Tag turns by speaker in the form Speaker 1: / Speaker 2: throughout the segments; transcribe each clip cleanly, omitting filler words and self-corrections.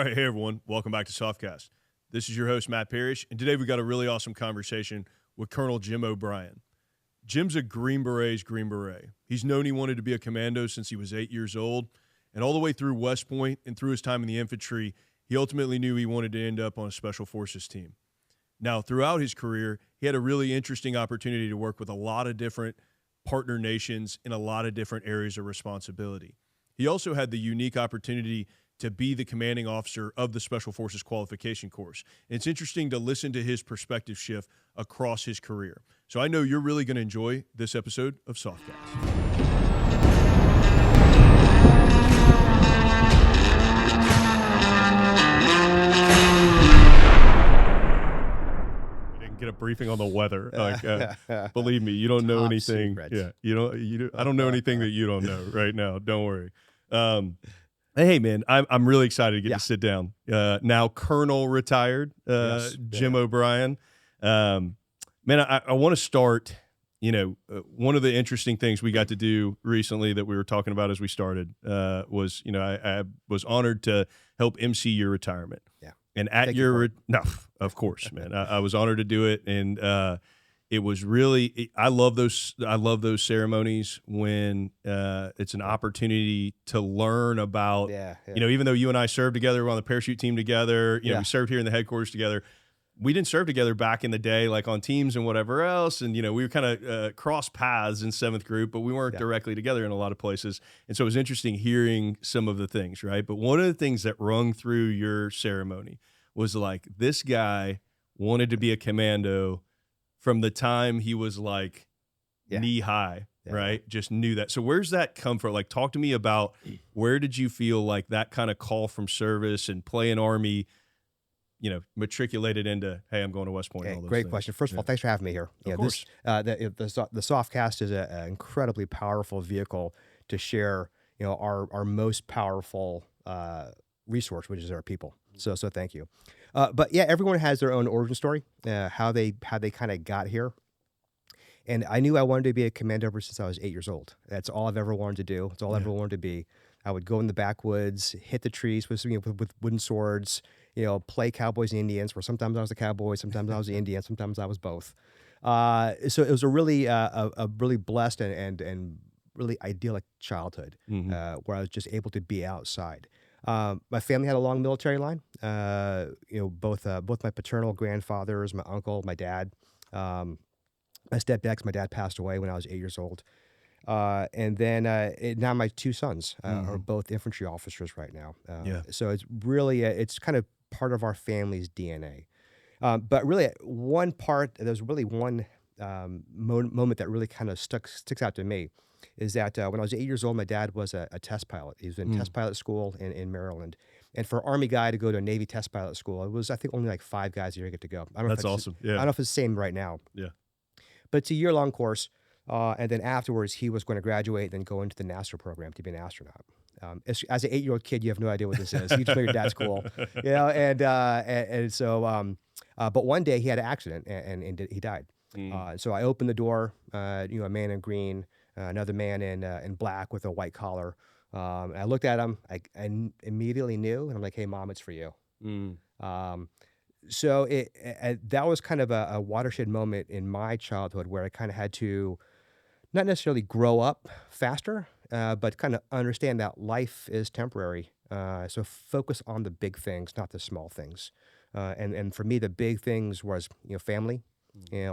Speaker 1: right, hey everyone, welcome back to SOFcast. This is your host, Matt Parrish, and today we got a really awesome conversation with Colonel Jim O'Brien. Jim's a Green Beret's Green Beret. He's known he wanted to be a commando since he was 8 years old, and all the way through West Point and through his time in the infantry, he ultimately knew he wanted to end up on a Special Forces team. Now, throughout his career, he had a really interesting opportunity to work with a lot of different partner nations in a lot of different areas of responsibility. He also had the unique opportunity to be the commanding officer of the Special Forces Qualification Course. And it's interesting to listen to his perspective shift across his career. So I know you're really going to enjoy this episode of SOFcast. Get a briefing on the weather. Believe me, you don't know anything.
Speaker 2: Secrets.
Speaker 1: Yeah, I don't know anything that you don't know right now. Don't worry. Hey man, I'm really excited to get to sit down. Now Colonel retired, Jim O'Brien. Man, I want to start. One of the interesting things we got to do recently that we were talking about as we started was, I was honored to help MC your retirement.
Speaker 2: Yeah.
Speaker 1: And at your no, of course, man, I was honored to do it, and it was really. I love those ceremonies when it's an opportunity to learn about. Even though you and I served together, we're on the parachute team together. We served here in the headquarters together. We didn't serve together back in the day, like on teams and whatever else. And, we were kind of cross paths in 7th group, but we weren't directly together in a lot of places. And so it was interesting hearing some of the things, right? But one of the things that rung through your ceremony was like, this guy wanted to be a commando from the time he was like knee high, right? Just knew that. So where's that come from? Like, talk to me about where did you feel like that kind of call from service and playing Army matriculated into, hey, I'm going to West Point.
Speaker 2: Okay,
Speaker 1: all those
Speaker 2: great
Speaker 1: things.
Speaker 2: question. First of all, thanks for having me here.
Speaker 1: Of course.
Speaker 2: The SOFcast is an incredibly powerful vehicle to share, our most powerful resource, which is our people. So thank you. But yeah, everyone has their own origin story, how they kind of got here. And I knew I wanted to be a commando ever since I was 8 years old. That's all I've ever wanted to do. It's all I ever wanted to be. I would go in the backwoods, hit the trees with wooden swords, play cowboys and Indians, where sometimes I was the cowboy, sometimes I was the Indian, sometimes I was both. So it was a really blessed and really idyllic childhood, where I was just able to be outside. My family had a long military line. Both my paternal grandfathers, my uncle, my dad, my stepdad, 'cause my dad passed away when I was 8 years old. And then now my 2 sons are both infantry officers right now. So it's really, it's kind of part of our family's DNA. But really there's really one moment that really kind of sticks out to me is that when I was 8 years old, my dad was a test pilot. He was in test pilot school in Maryland. And for an Army guy to go to a Navy test pilot school, it was, I think, only like 5 guys a year get to go.
Speaker 1: That's awesome.
Speaker 2: I don't know if it's the same right now.
Speaker 1: Yeah.
Speaker 2: But it's a year-long course. And then afterwards, he was going to graduate and then go into the NASA program to be an astronaut. As an 8-year-old kid, you have no idea what this is. You just know your dad's cool, and so. But one day he had an accident and he died. So I opened the door. A man in green, another man in black with a white collar. And I looked at him. I immediately knew, and I'm like, "Hey, Mom, it's for you." So that was kind of a watershed moment in my childhood where I kind of had to not necessarily grow up faster, but kind of understand that life is temporary. So focus on the big things, not the small things. And for me, the big things was, family,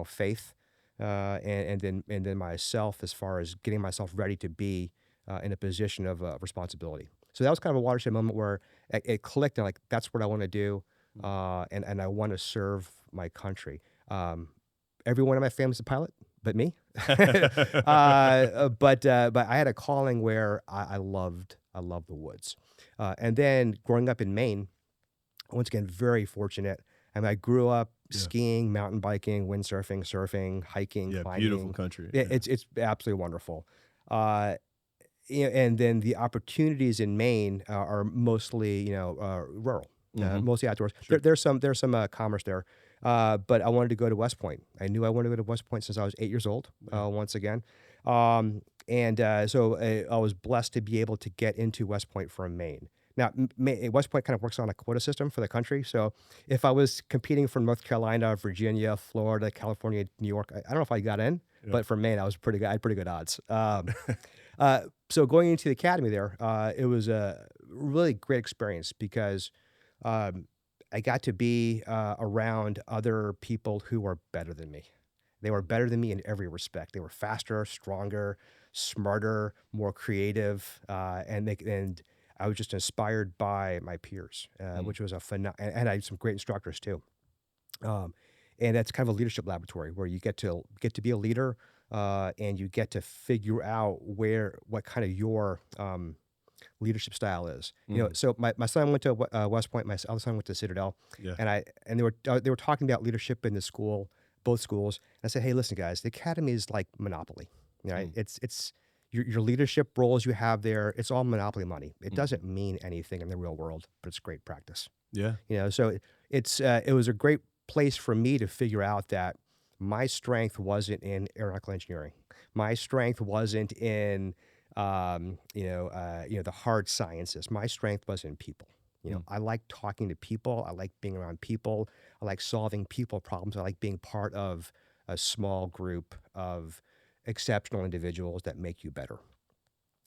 Speaker 2: faith, and then myself, as far as getting myself ready to be in a position of responsibility. So that was kind of a watershed moment where it clicked, and like, that's what I want to do. And I want to serve my country. Everyone in my family is a pilot, but me. But I had a calling where I loved the woods. And then growing up in Maine, once again, very fortunate. I mean, I grew up skiing, mountain biking, windsurfing, surfing, hiking, climbing.
Speaker 1: Beautiful country.
Speaker 2: It's absolutely wonderful. And then the opportunities in Maine are mostly, rural. Mostly outdoors.
Speaker 1: Sure.
Speaker 2: There's some commerce there, but I wanted to go to West Point. I knew I wanted to go to West Point since I was 8 years old. Once again, so I was blessed to be able to get into West Point from Maine. Now, West Point kind of works on a quota system for the country. So if I was competing from North Carolina, Virginia, Florida, California, New York, I don't know if I got in, but for Maine, I was pretty good. I had pretty good odds. So going into the academy there, it was a really great experience because I got to be around other people who were better than me. They were better than me in every respect. They were faster, stronger, smarter, more creative, and I was just inspired by my peers, which was and I had some great instructors too. And that's kind of a leadership laboratory where you get to be a leader, and you get to figure out what kind of your leadership style is. You know, so my son went to West Point, my other son went to Citadel, and they were talking about leadership in the school, both schools. And I said, hey, listen, guys, the academy is like Monopoly. Right? It's your leadership roles you have there. It's all Monopoly money. It doesn't mean anything in the real world, but it's great practice.
Speaker 1: Yeah.
Speaker 2: You know, so it was a great place for me to figure out that my strength wasn't in aeronautical engineering. My strength wasn't in the hard sciences. My strength was in people. You know, I like talking to people. I like being around people. I like solving people problems. I like being part of a small group of exceptional individuals that make you better.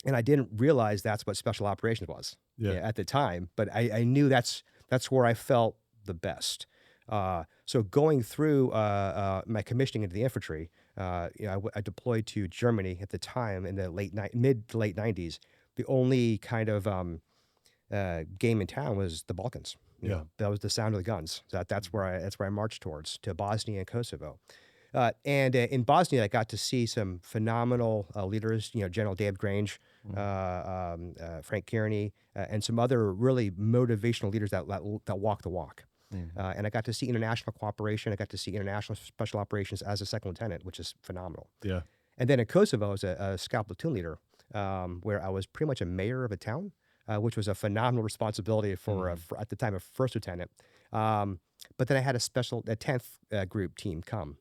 Speaker 2: And I didn't realize that's what special operations was at the time, but I knew that's where I felt the best. So going through my commissioning into the infantry, I deployed to Germany at the time in the mid to late 90s. The only kind of game in town was the Balkans. You know, that was the sound of the guns. That's where I marched towards, to Bosnia and Kosovo. And in Bosnia, I got to see some phenomenal leaders, you know, General David Grange, Frank Kearney, and some other really motivational leaders that walk the walk. And I got to see international cooperation. I got to see international special operations as a second lieutenant, which is phenomenal.
Speaker 1: Yeah.
Speaker 2: And then in Kosovo, I was a scout platoon leader, where I was pretty much a mayor of a town, which was a phenomenal responsibility for at the time, a first lieutenant. But then I had a 10th group team come.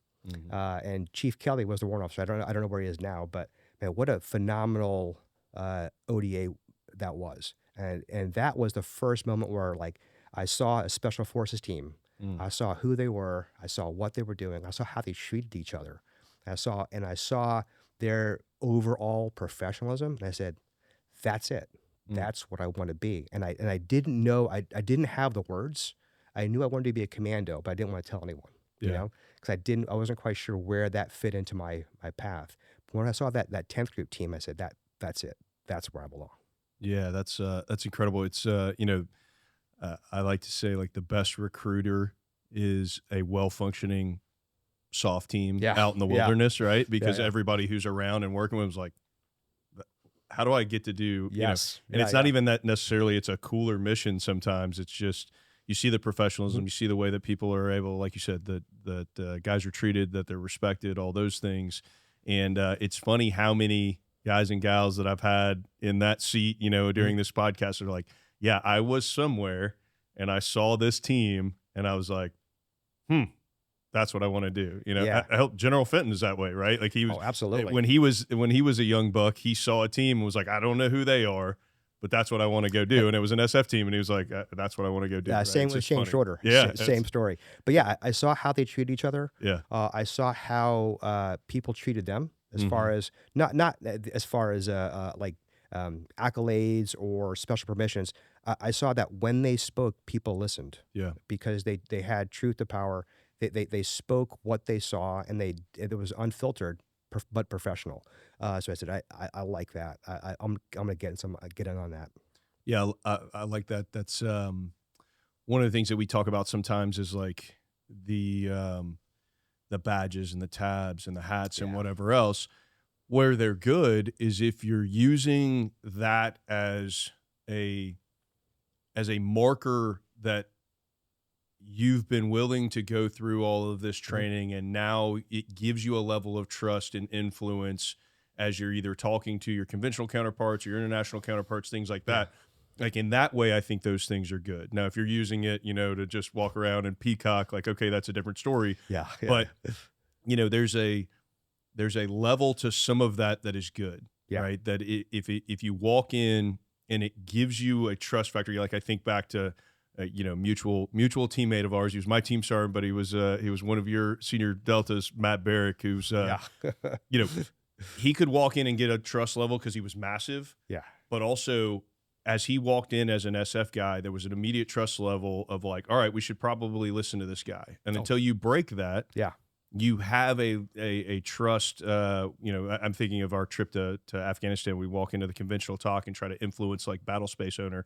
Speaker 2: And Chief Kelly was the warrant officer. I don't know where he is now, but man, what a phenomenal ODA that was. And that was the first moment where, like, I saw a Special Forces team. I saw who they were. I saw what they were doing. I saw how they treated each other. I saw their overall professionalism. And I said, that's it. That's what I want to be. And I didn't know, I didn't have the words. I knew I wanted to be a commando, but I didn't want to tell anyone. You know, because I wasn't quite sure where that fit into my path. But when I saw that 10th group team, I said, that's it. That's where I belong.
Speaker 1: Yeah, that's incredible. It's I like to say, like, the best recruiter is a well-functioning SOF team out in the wilderness, right? Because everybody who's around and working with them is like, how do I get to do, you know? And it's not even that necessarily it's a cooler mission sometimes. It's just, you see the professionalism, you see the way that people are able, like you said, that guys are treated, that they're respected, all those things. And it's funny how many guys and gals that I've had in that seat, you know, during this podcast are like, yeah, I was somewhere and I saw this team and I was like, that's what I want to do. You know, I hope General Fenton is that way, right? Like, he was,
Speaker 2: absolutely.
Speaker 1: When he was a young buck, he saw a team and was like, I don't know who they are, but that's what I want to go do. And it was an SF team, and he was like, that's what I want to go do.
Speaker 2: Yeah,
Speaker 1: right?
Speaker 2: same with Shane Shorter.
Speaker 1: Yeah,
Speaker 2: same story. But yeah, I saw how they treated each other.
Speaker 1: Yeah.
Speaker 2: I saw how people treated them, as far as not as far as accolades or special permissions. I saw that when they spoke, people listened. Yeah, because they had truth to power. They spoke what they saw, and it was unfiltered but professional. So I said, I like that. I'm gonna get in on that.
Speaker 1: Yeah, I like that. That's one of the things that we talk about sometimes is like the badges and the tabs and the hats and whatever else. Where they're good is if you're using that as a marker that you've been willing to go through all of this training, and now it gives you a level of trust and influence as you're either talking to your conventional counterparts or your international counterparts, things like that. Like, in that way, I think those things are good. Now, if you're using it, you know, to just walk around and peacock, like, okay, that's a different story.
Speaker 2: Yeah.
Speaker 1: But, you know, there's a level to some of that is good, right? That if you walk in and it gives you a trust factor. Like I think back to mutual teammate of ours. He was my team sergeant, but he was one of your senior deltas, Matt Barrick, who's he could walk in and get a trust level because he was massive.
Speaker 2: Yeah.
Speaker 1: But also, as he walked in as an SF guy, there was an immediate trust level of like, all right, we should probably listen to this guy. And until you break that, you have a trust. I'm thinking of our trip to Afghanistan. We walk into the conventional talk and try to influence like battle space owner.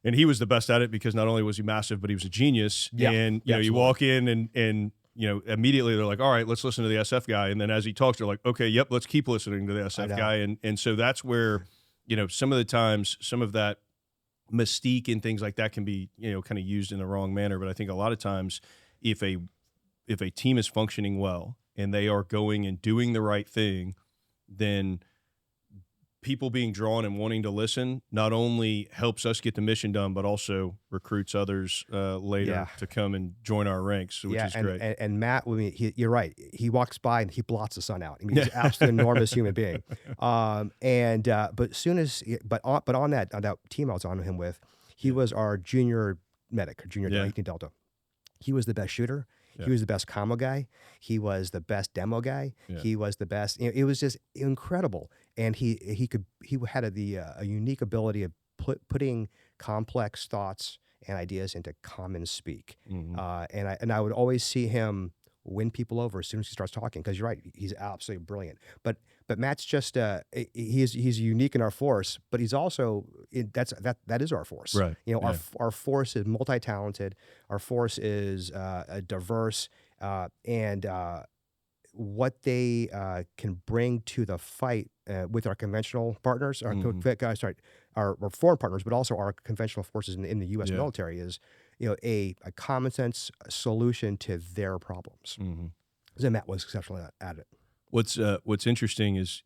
Speaker 1: And he was the best at it because not only was he massive, but he was a genius.
Speaker 2: Yeah.
Speaker 1: And you walk in and immediately they're like, all right, let's listen to the SF guy. And then as he talks, they're like, okay, yep, let's keep listening to the SF guy. And so that's where, some of the times, some of that mystique and things like that can be, kind of used in the wrong manner. But I think a lot of times if a team is functioning well and they are going and doing the right thing, then people being drawn and wanting to listen not only helps us get the mission done, but also recruits others later to come and join our ranks, which is great.
Speaker 2: And Matt, you're right. He walks by and he blots the sun out. I mean, he's an absolutely enormous human being. But on that team I was on him with, he was our junior medic, junior 18 Delta. He was the best shooter. He was the best commo guy. He was the best demo guy. He was the best. It was just incredible. And he had a unique ability of putting complex thoughts and ideas into common speak. And I would always see him win people over as soon as he starts talking, because you're right, he's absolutely brilliant. But Matt's just he's unique in our force, but he's also that is our force.
Speaker 1: Right.
Speaker 2: Our force is multi-talented. Our force is diverse, and what they can bring to the fight with our conventional partners, our foreign partners, but also our conventional forces in the U.S. military is, a common sense solution to their problems. So Matt was exceptional at it.
Speaker 1: What's interesting is,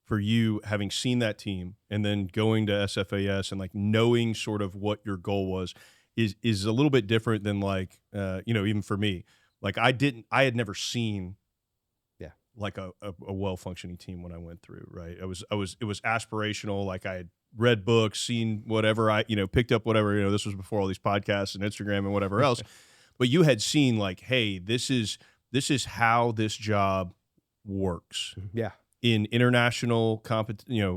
Speaker 1: for you having seen that team and then going to SFAS and like knowing sort of what your goal was is a little bit different than like, even for me, like I had never seen like a well-functioning team when I went through, right? It was aspirational. Like I had read books, seen whatever picked up whatever, this was before all these podcasts and Instagram and whatever else, but you had seen like, hey, this is how this job works.
Speaker 2: Yeah.
Speaker 1: In international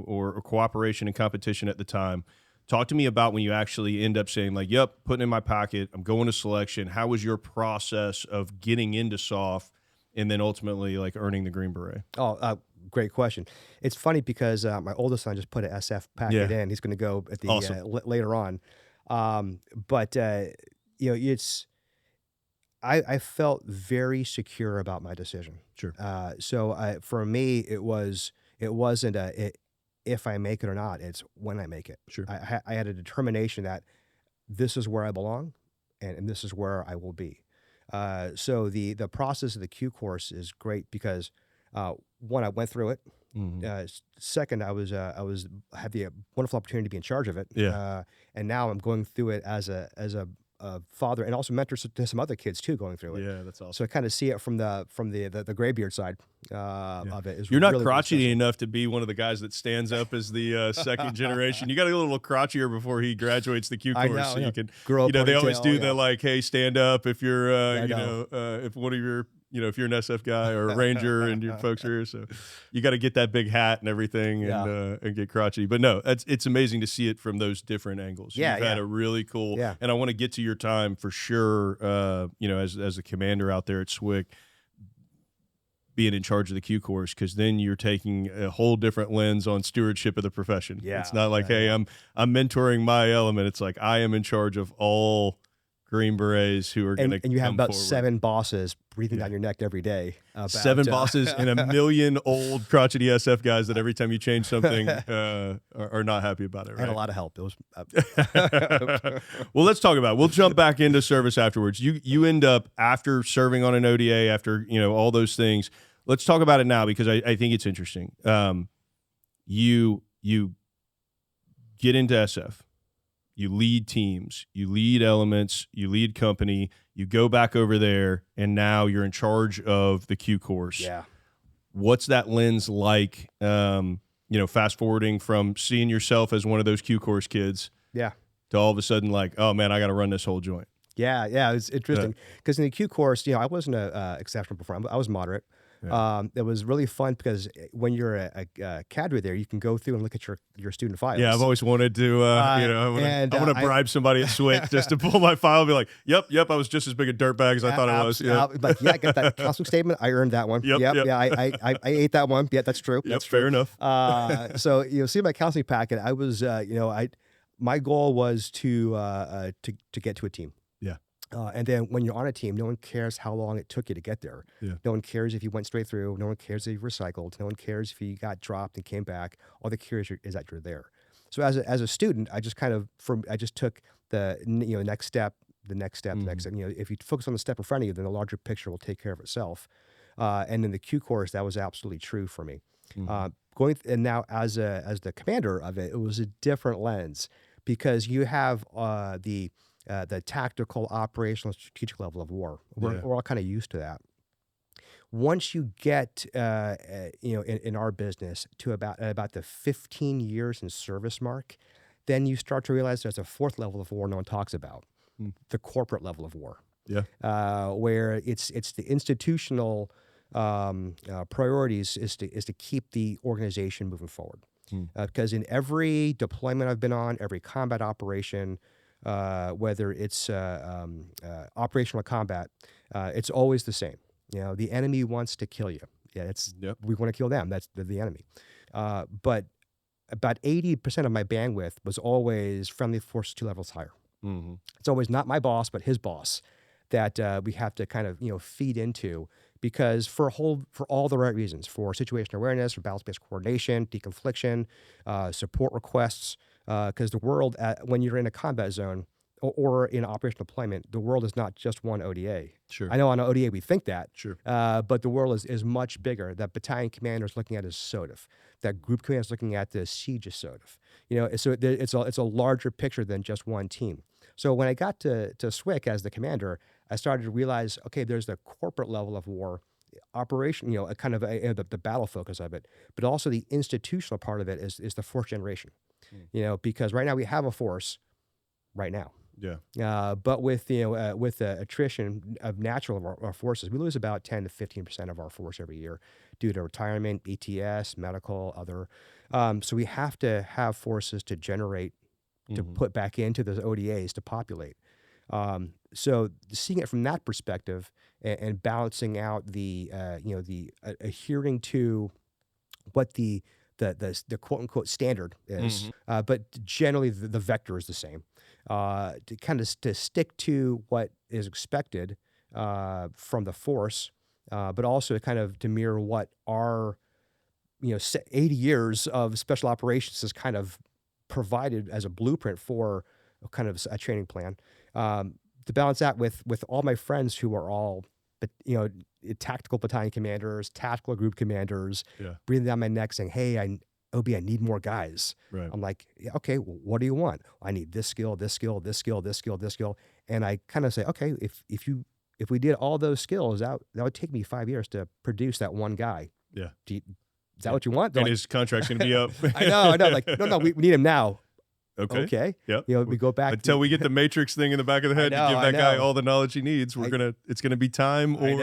Speaker 1: or cooperation and competition at the time. Talk to me about when you actually end up saying like, yep, putting in my pocket, I'm going to selection. How was your process of getting into SOF and then ultimately like earning the Green Beret?
Speaker 2: Great question. It's funny because my oldest son just put an SF packet in. He's going to go at the later on. I felt very secure about my decision.
Speaker 1: Sure.
Speaker 2: So for me, it wasn't if I make it or not. It's when I make it.
Speaker 1: Sure.
Speaker 2: I had a determination that this is where I belong, and this is where I will be. So the process of the Q course is great because one, I went through it. Second, I had the wonderful opportunity to be in charge of it. And now I'm going through it as a father and also mentor to some other kids too going through it.
Speaker 1: Yeah, that's awesome.
Speaker 2: So I kind of see it from the graybeard side of it.
Speaker 1: You're not really crotchety enough to be one of the guys that stands up as the second generation. You got to get a little crotchier before he graduates the Q course.
Speaker 2: I know,
Speaker 1: so you can
Speaker 2: grow up.
Speaker 1: They always do the like, hey, stand up if you're if one of your if you're an SF guy or a ranger and your folks are here. So you got to get that big hat and everything and get crotchety. But no, it's amazing to see it from those different angles. You've had a really cool, and I want to get to your time for sure, as a commander out there at SWCC, being in charge of the Q course, because then you're taking a whole different lens on stewardship of the profession. It's not like, hey, I'm mentoring my element. It's like I am in charge of all Green Berets who are going to,
Speaker 2: and you have about 7 bosses breathing down your neck every day.
Speaker 1: 7 bosses and a million old crotchety SF guys that every time you change something are not happy about it. Right?
Speaker 2: And a lot of help. It was.
Speaker 1: Well, let's talk about it. We'll jump back into service afterwards. You end up after serving on an ODA, after all those things. Let's talk about it now because I think it's interesting. You get into SF. You lead teams, you lead elements, you lead company, you go back over there, and now you're in charge of the Q course.
Speaker 2: Yeah.
Speaker 1: What's that lens like? fast forwarding from seeing yourself as one of those Q course kids
Speaker 2: Yeah.
Speaker 1: to all of a sudden like, oh man, I got to run this whole joint.
Speaker 2: Yeah, it was interesting because in the Q course, I wasn't a exceptional performer. I was moderate.
Speaker 1: Yeah.
Speaker 2: It was really fun because when you're a cadre there, you can go through and look at your student files.
Speaker 1: Yeah, I've always wanted to, I want to bribe somebody at SWIC just to pull my file and be like, yep, I was just as big a dirtbag as I thought I was. Yeah.
Speaker 2: Like, I got that counseling statement. I earned that one.
Speaker 1: Yep.
Speaker 2: Yeah, I ate that one. Yeah, that's true.
Speaker 1: Yep, fair enough.
Speaker 2: So, see my counseling packet, I was, my goal was to get to a team.
Speaker 1: Yeah.
Speaker 2: And then when you're on a team, no one cares how long it took you to get there.
Speaker 1: Yeah.
Speaker 2: No one cares if you went straight through. No one cares if you recycled. No one cares if you got dropped and came back. All they care is that you're there. So as a student, I just took the next step, the next step, the next step. If you focus on the step in front of you, then the larger picture will take care of itself. And in the Q course, that was absolutely true for me. And now as the commander of it, it was a different lens because you have the tactical, operational, strategic level of war. We're all kind of used to that. Once you get, in our business to about the 15 years in service mark, then you start to realize there's a fourth level of war no one talks about, the corporate level of war.
Speaker 1: Yeah.
Speaker 2: Where it's the institutional priorities is to keep the organization moving forward. Because in every deployment I've been on, every combat operation, whether it's operational combat, it's always the same. The enemy wants to kill you. Yeah, we want to kill them. That's the enemy. But about 80% of my bandwidth was always friendly forces 2 levels higher. It's always not my boss, but his boss that we have to kind of feed into because for all the right reasons, for situational awareness, for balance-based coordination, deconfliction, support requests. Because the world, when you're in a combat zone or in operational deployment, the world is not just one ODA.
Speaker 1: Sure.
Speaker 2: I know on an ODA we think that.
Speaker 1: Sure.
Speaker 2: But the world is much bigger. That battalion commander is looking at his SOF. That group commander is looking at the siege of SOF. So it's a larger picture than just one team. So when I got to SWIC as the commander, I started to realize, okay, there's the corporate level of war, operation, kind of the battle focus of it, but also the institutional part of it is the fourth generation. Because right now we have a force right now.
Speaker 1: Yeah.
Speaker 2: But with the attrition of natural of our forces, we lose about 10 to 15% of our force every year due to retirement, ETS, medical, other. So we have to have forces to generate, to put back into those ODAs to populate. So seeing it from that perspective and balancing out the adhering to what the quote unquote standard is, but generally the vector is the same. To kind of to stick to what is expected from the force, but also to mirror what our 80 years of special operations has kind of provided as a blueprint for kind of a training plan. To balance that with all my friends who are all tactical battalion commanders, tactical group commanders, breathing down my neck saying, hey, OB, I need more guys.
Speaker 1: Right.
Speaker 2: I'm like, yeah, okay, well, what do you want? I need this skill, this skill, this skill, this skill, this skill. And I kind of say, okay, if we did all those skills, that would take me 5 years to produce that one guy.
Speaker 1: Yeah.
Speaker 2: Is that what you want?
Speaker 1: And his contract's going to be up.
Speaker 2: I know. Like, no, we need him now.
Speaker 1: Okay. Yep.
Speaker 2: We go back
Speaker 1: until we get the matrix thing in the back of the head to give that guy all the knowledge he needs. It's gonna be time. Or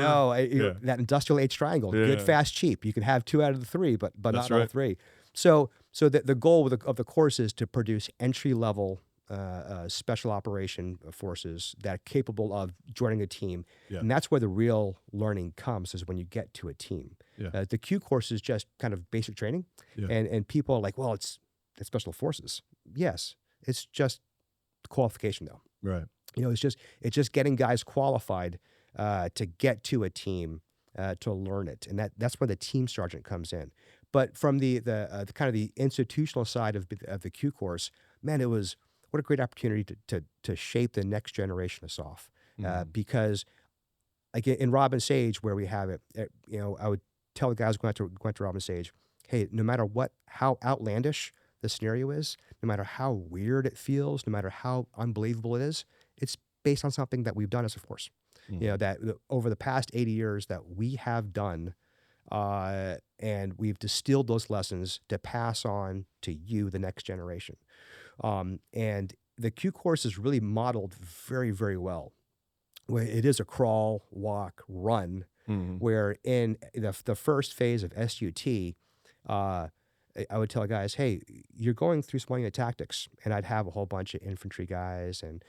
Speaker 2: that industrial age triangle: good, fast, cheap. You can have 2 out of the 3, but not all 3. So the goal of the course is to produce entry level special operation forces that are capable of joining a team, and that's where the real learning comes. Is when you get to a team. The Q course is just kind of basic training, and people are like, well, it's special forces. Yes, it's just qualification though.
Speaker 1: Right.
Speaker 2: It's just getting guys qualified to get to a team to learn it, and that's where the team sergeant comes in. But from the kind of the institutional side of the Q course, man, what a great opportunity to shape the next generation of SOF. Because like in Robin Sage, where we have it, I would tell the guys going to Robin Sage, hey, no matter how outlandish the scenario is, no matter how weird it feels, no matter how unbelievable it is, it's based on something that we've done as a force. That over the past 80 years that we have done And we've distilled those lessons to pass on to you, the next generation. And the Q course is really modeled very, very well. Where it is a crawl, walk, run, where in the first phase of SUT, I would tell guys, hey, you're going through small unit tactics. And I'd have a whole bunch of infantry guys and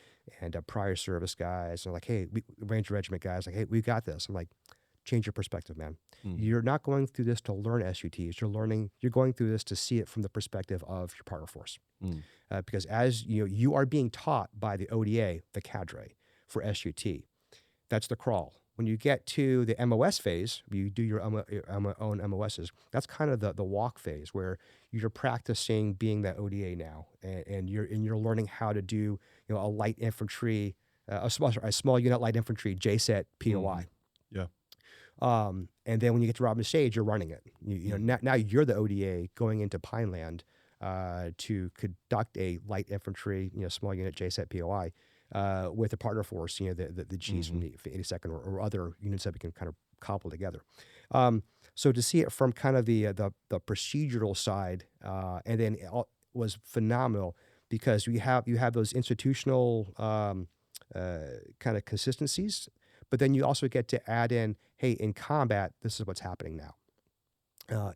Speaker 2: prior service guys. And like, hey, Ranger Regiment guys, like, hey, we got this. I'm like, change your perspective, man. You're not going through this to learn SUTs. You're going through this to see it from the perspective of your partner force. Because as you are being taught by the ODA, the cadre for SUT. That's the crawl. When you get to the MOS phase, you do your own MOSs. That's kind of the walk phase where you're practicing being that ODA now, and you're learning how to do a light infantry, a small unit light infantry JSET POI.
Speaker 1: Yeah.
Speaker 2: And then when you get to Robin Sage, you're running it. Now you're the ODA going into Pineland to conduct a light infantry, small unit JSET POI. With a partner force, the Gs from the 82nd or other units that we can kind of cobble together. So to see it from kind of the procedural side, and then it was phenomenal because you have those institutional kind of consistencies, but then you also get to add in, hey, in combat, this is what's happening now.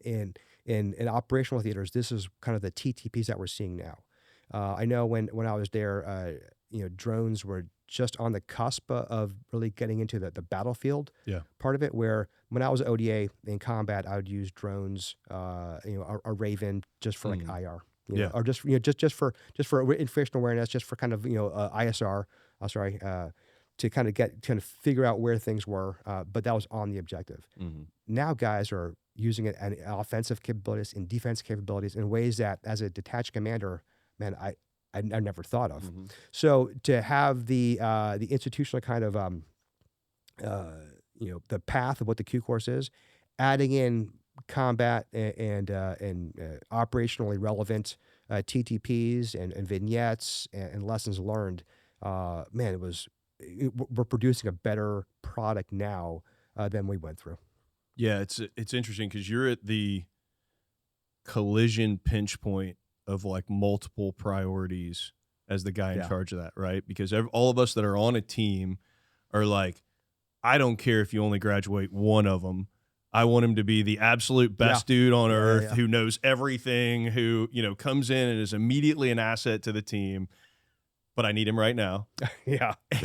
Speaker 2: In operational theaters, this is kind of the TTPs that we're seeing now. I know when I was there, drones were just on the cusp of really getting into the battlefield part of it, where when I was ODA in combat, I would use drones, a Raven just for like IR, or just for informational awareness, just for kind of, ISR, to kind of figure out where things were. But that was on the objective. Now guys are using it in offensive capabilities and defense capabilities in ways that as a detached commander, man, I never thought of. So to have the institutional kind of the path of what the Q course is, adding in combat and operationally relevant TTPs and vignettes and lessons learned, man, we're producing a better product now than we went through.
Speaker 1: Yeah, it's interesting because you're at the collision pinch point of like multiple priorities as the guy in charge of that, right? Because all of us that are on a team are like, I don't care if you only graduate one of them. I want him to be the absolute best dude on earth who knows everything, who, comes in and is immediately an asset to the team. But I need him right now.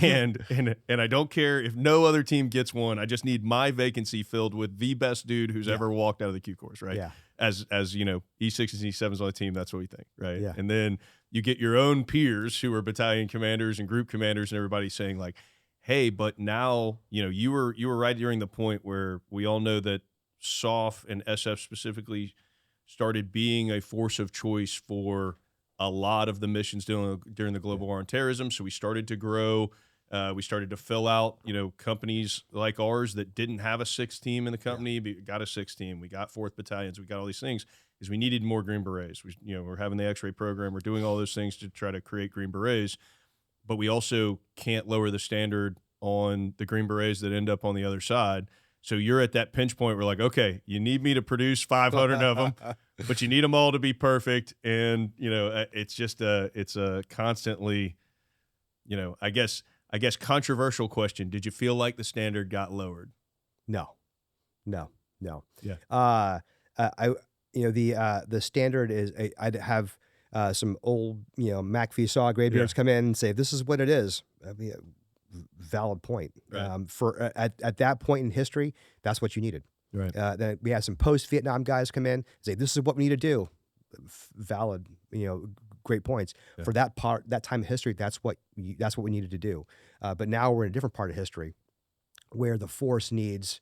Speaker 1: And I don't care if no other team gets one. I just need my vacancy filled with the best dude who's ever walked out of the Q course, right? As E6s and E7s on the team, that's what we think, right? And then you get your own peers who are battalion commanders and group commanders and everybody saying like, hey, but now, you were right during the point where we all know that SOF and SF specifically started being a force of choice for a lot of the missions during the global war on terrorism. So we started to grow. We started to fill out, companies like ours that didn't have a 6th team in the company. We got a 6th team. We got 4th battalions. We got all these things because we needed more Green Berets. We're having the X-ray program. We're doing all those things to try to create Green Berets. But we also can't lower the standard on the Green Berets that end up on the other side. So you're at that pinch point where like, okay, you need me to produce 500 of them, but you need them all to be perfect. And, it's just it's a constantly, I guess controversial question. Did you feel like the standard got lowered?
Speaker 2: No.
Speaker 1: Yeah.
Speaker 2: The standard is I'd have some old, McPhee saw Grey Beards come in and say, this is what it is. I mean, valid point.
Speaker 1: Right.
Speaker 2: For at that point in history, that's what you needed.
Speaker 1: Right.
Speaker 2: Then we had some post-Vietnam guys come in and say, this is what we need to do. Valid, great points.
Speaker 1: Yeah.
Speaker 2: For that time of history, that's what we needed to do. But now we're in a different part of history where the force needs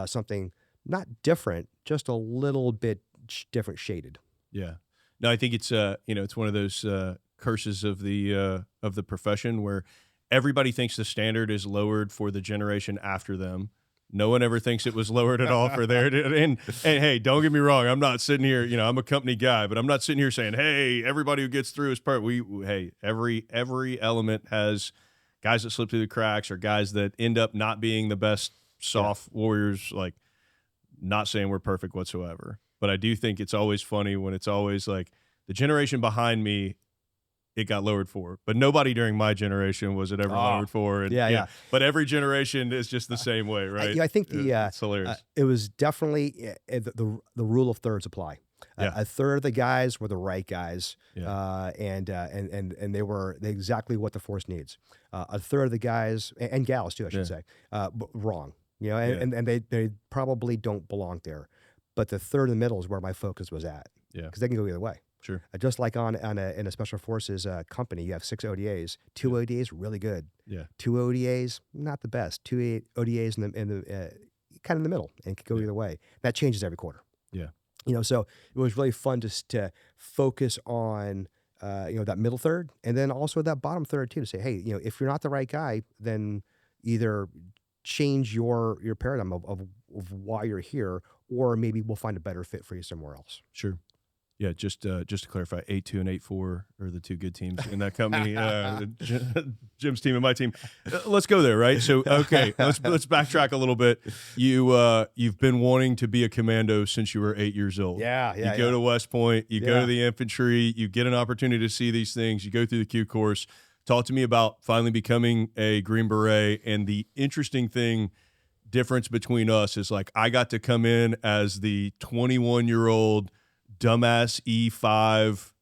Speaker 2: something not different, just a little bit different shaded.
Speaker 1: Yeah. No, I think it's it's one of those curses of the profession where everybody thinks the standard is lowered for the generation after them. No one ever thinks it was lowered at all for their. And hey, don't get me wrong. I'm not sitting here. I'm a company guy, but I'm not sitting here saying, hey, everybody who gets through is part. Hey, every element has guys that slip through the cracks or guys that end up not being the best soft warriors. Like Not saying we're perfect whatsoever, but I do think it's always funny when it's always like the generation behind me, it got lowered for, but nobody during my generation was it ever lowered for. And,
Speaker 2: Yeah.
Speaker 1: But every generation is just the same way, right?
Speaker 2: I think
Speaker 1: it's hilarious.
Speaker 2: it was definitely the rule of thirds apply. A third of the guys were the right guys, and they were exactly what the force needs. A third of the guys and gals too, I should say, wrong. And they probably don't belong there. But the third in the middle is where my focus was at. Because they can go either way.
Speaker 1: Sure.
Speaker 2: Just like in a Special Forces company, you have 6 ODAs. 2 ODAs really good. 2 ODAs not the best. 2 ODAs in the kind of in the middle and could go either way. That changes every quarter. So it was really fun to focus on that middle third, and then also that bottom third too, to say, hey, if you're not the right guy, then either change your paradigm of why you're here, or maybe we'll find a better fit for you somewhere else.
Speaker 1: Sure. Yeah, just to clarify, 8-2 and 8-4 are the 2 good teams in that company. Jim's team and my team. Let's go there, right? So, okay, let's backtrack a little bit. You've been wanting to be a commando since you were 8 years old. You go to West Point, you go to the infantry, you get an opportunity to see these things, you go through the Q course. Talk to me about finally becoming a Green Beret, and the interesting difference between us is like I got to come in as the 21-year-old dumbass E5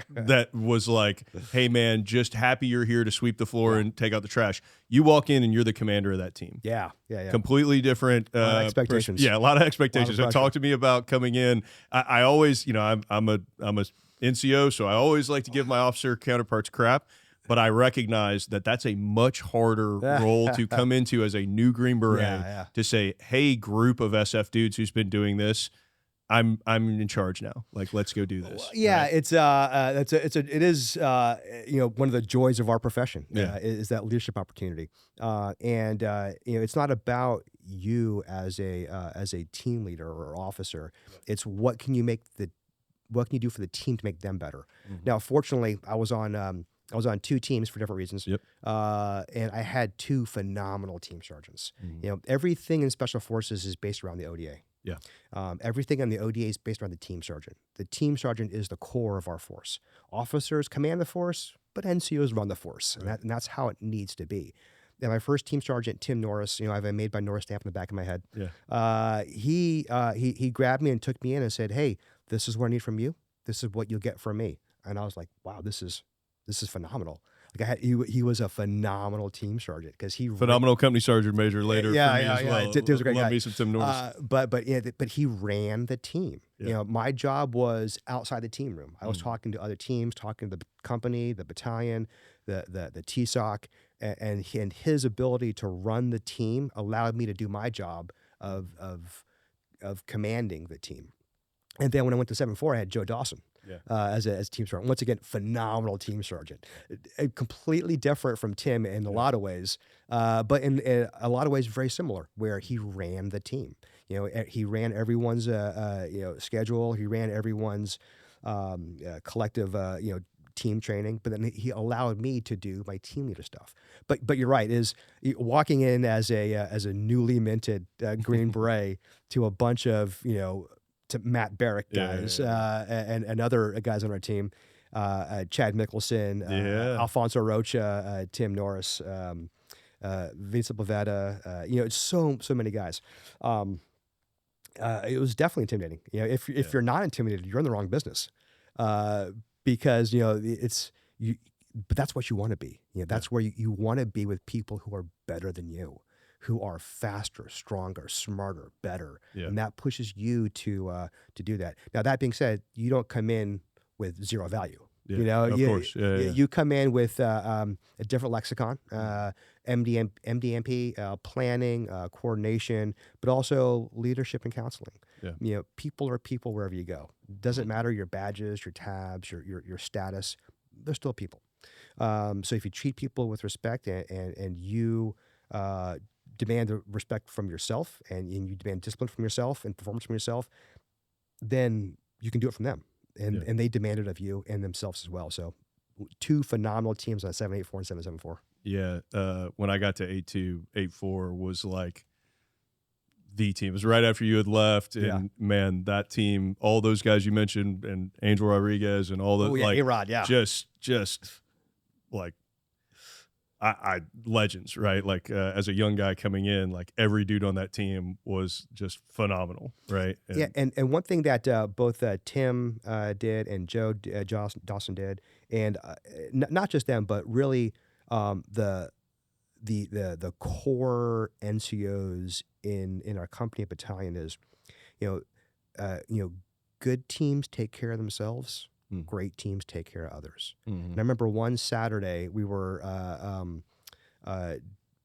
Speaker 1: that was like, hey man, just happy you're here to sweep the floor and take out the trash. You walk in and you're the commander of that team. Completely different
Speaker 2: expectations.
Speaker 1: A lot of expectations. So talk to me about coming in. I always, I'm a NCO, so I always like to give my officer counterparts crap, but I recognize that that's a much harder role to come into as a new Green Beret to say, hey, group of SF dudes who's been doing this, I'm in charge now. Like, let's go do this.
Speaker 2: Right? It is one of the joys of our profession. Is that leadership opportunity, and it's not about you as a team leader or officer. It's what can you do for the team to make them better. Now, fortunately, I was on 2 teams for different reasons. And I had 2 phenomenal team sergeants. Everything in Special Forces is based around the ODA. Everything on the ODA is based around the team sergeant. The team sergeant is the core of our force. Officers command the force, but NCOs run the force, and that's how it needs to be. And my first team sergeant, Tim Norris, I have a Made by Norris stamp in the back of my head. He grabbed me and took me in and said, "Hey, this is what I need from you. This is what you'll get from me." And I was like, "Wow, this is phenomenal." Like he was a phenomenal team sergeant because
Speaker 1: phenomenal company sergeant major later. For me as well.
Speaker 2: It was a great guy.
Speaker 1: Love me some Tim Norris.
Speaker 2: But he ran the team. My job was outside the team room. I was talking to other teams, talking to the company, the battalion, the TSOC, and his ability to run the team allowed me to do my job of commanding the team. And then when I went to 7-4, I had Joe Dawson. As team sergeant. Once again, phenomenal team sergeant. Completely different from Tim in a lot of ways, but in a lot of ways very similar, where he ran the team. He ran everyone's schedule. He ran everyone's collective team training, but then he allowed me to do my team leader stuff. But you're right, is walking in as a newly minted Green Beret to a bunch of to Matt Barrick guys and other guys on our team, Chad Mickelson, Alfonso Rocha, Tim Norris, Vincent Pavetta, it's so many guys. It was definitely intimidating. If you're not intimidated, you're in the wrong business, because it's you. But that's what you want to be. That's where you want to be with people who are better than you, who are faster, stronger, smarter, better, and that pushes you to do that. Now, that being said, you don't come in with zero value.
Speaker 1: Of course.
Speaker 2: You come in with a different lexicon, MDMP, planning, coordination, but also leadership and counseling. People are people wherever you go. Doesn't matter your badges, your tabs, your status. They're still people. So if you treat people with respect and you demand the respect from yourself and you demand discipline from yourself and performance from yourself, then you can do it from them. And they demand it of you and themselves as well. So 2 phenomenal teams on 784 and 774.
Speaker 1: When I got to 82, 84 was like the team. It was right after you had left, and man, that team, all those guys you mentioned, and Angel Rodriguez, and all the like,
Speaker 2: A-Rod,
Speaker 1: just like I legends, right? Like as a young guy coming in, like every dude on that team was just phenomenal, right?
Speaker 2: And one thing that both Tim did and Dawson did, and not just them, but really the core NCOs in our company and battalion is, good teams take care of themselves. Great teams take care of others. And I remember one Saturday we were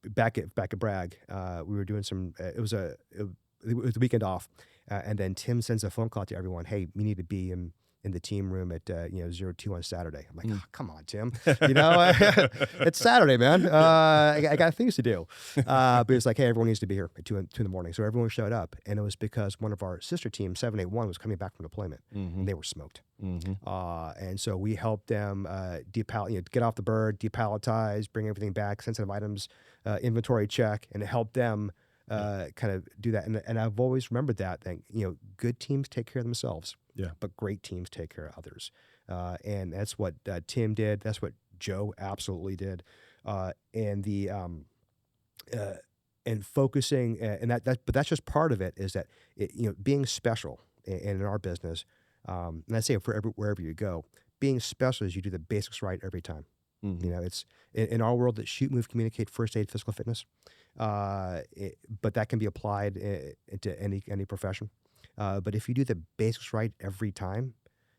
Speaker 2: back at Bragg. We were doing some. It was the weekend off, and then Tim sends a phone call to everyone. Hey, we need to be in the team room at 02 on Saturday. I'm like, oh, come on, Tim. It's Saturday, man. I got things to do. But it's like, hey, everyone needs to be here at 2 in the morning. So everyone showed up, and it was because one of our sister teams, 781, was coming back from deployment, and they were smoked. And so we helped them get off the bird, depalletize, bring everything back, sensitive items, inventory check, and help them kind of do that. And I've always remembered that thing. Good teams take care of themselves.
Speaker 1: Yeah.
Speaker 2: But great teams take care of others. And that's what Tim did. That's what Joe absolutely did. And focusing, but that's just part of it, is that, being special in our business, and I say it for wherever you go, being special is you do the basics right every time. It's in our world that shoot, move, communicate, first aid, physical fitness. But that can be applied into any profession. But if you do the basics right every time,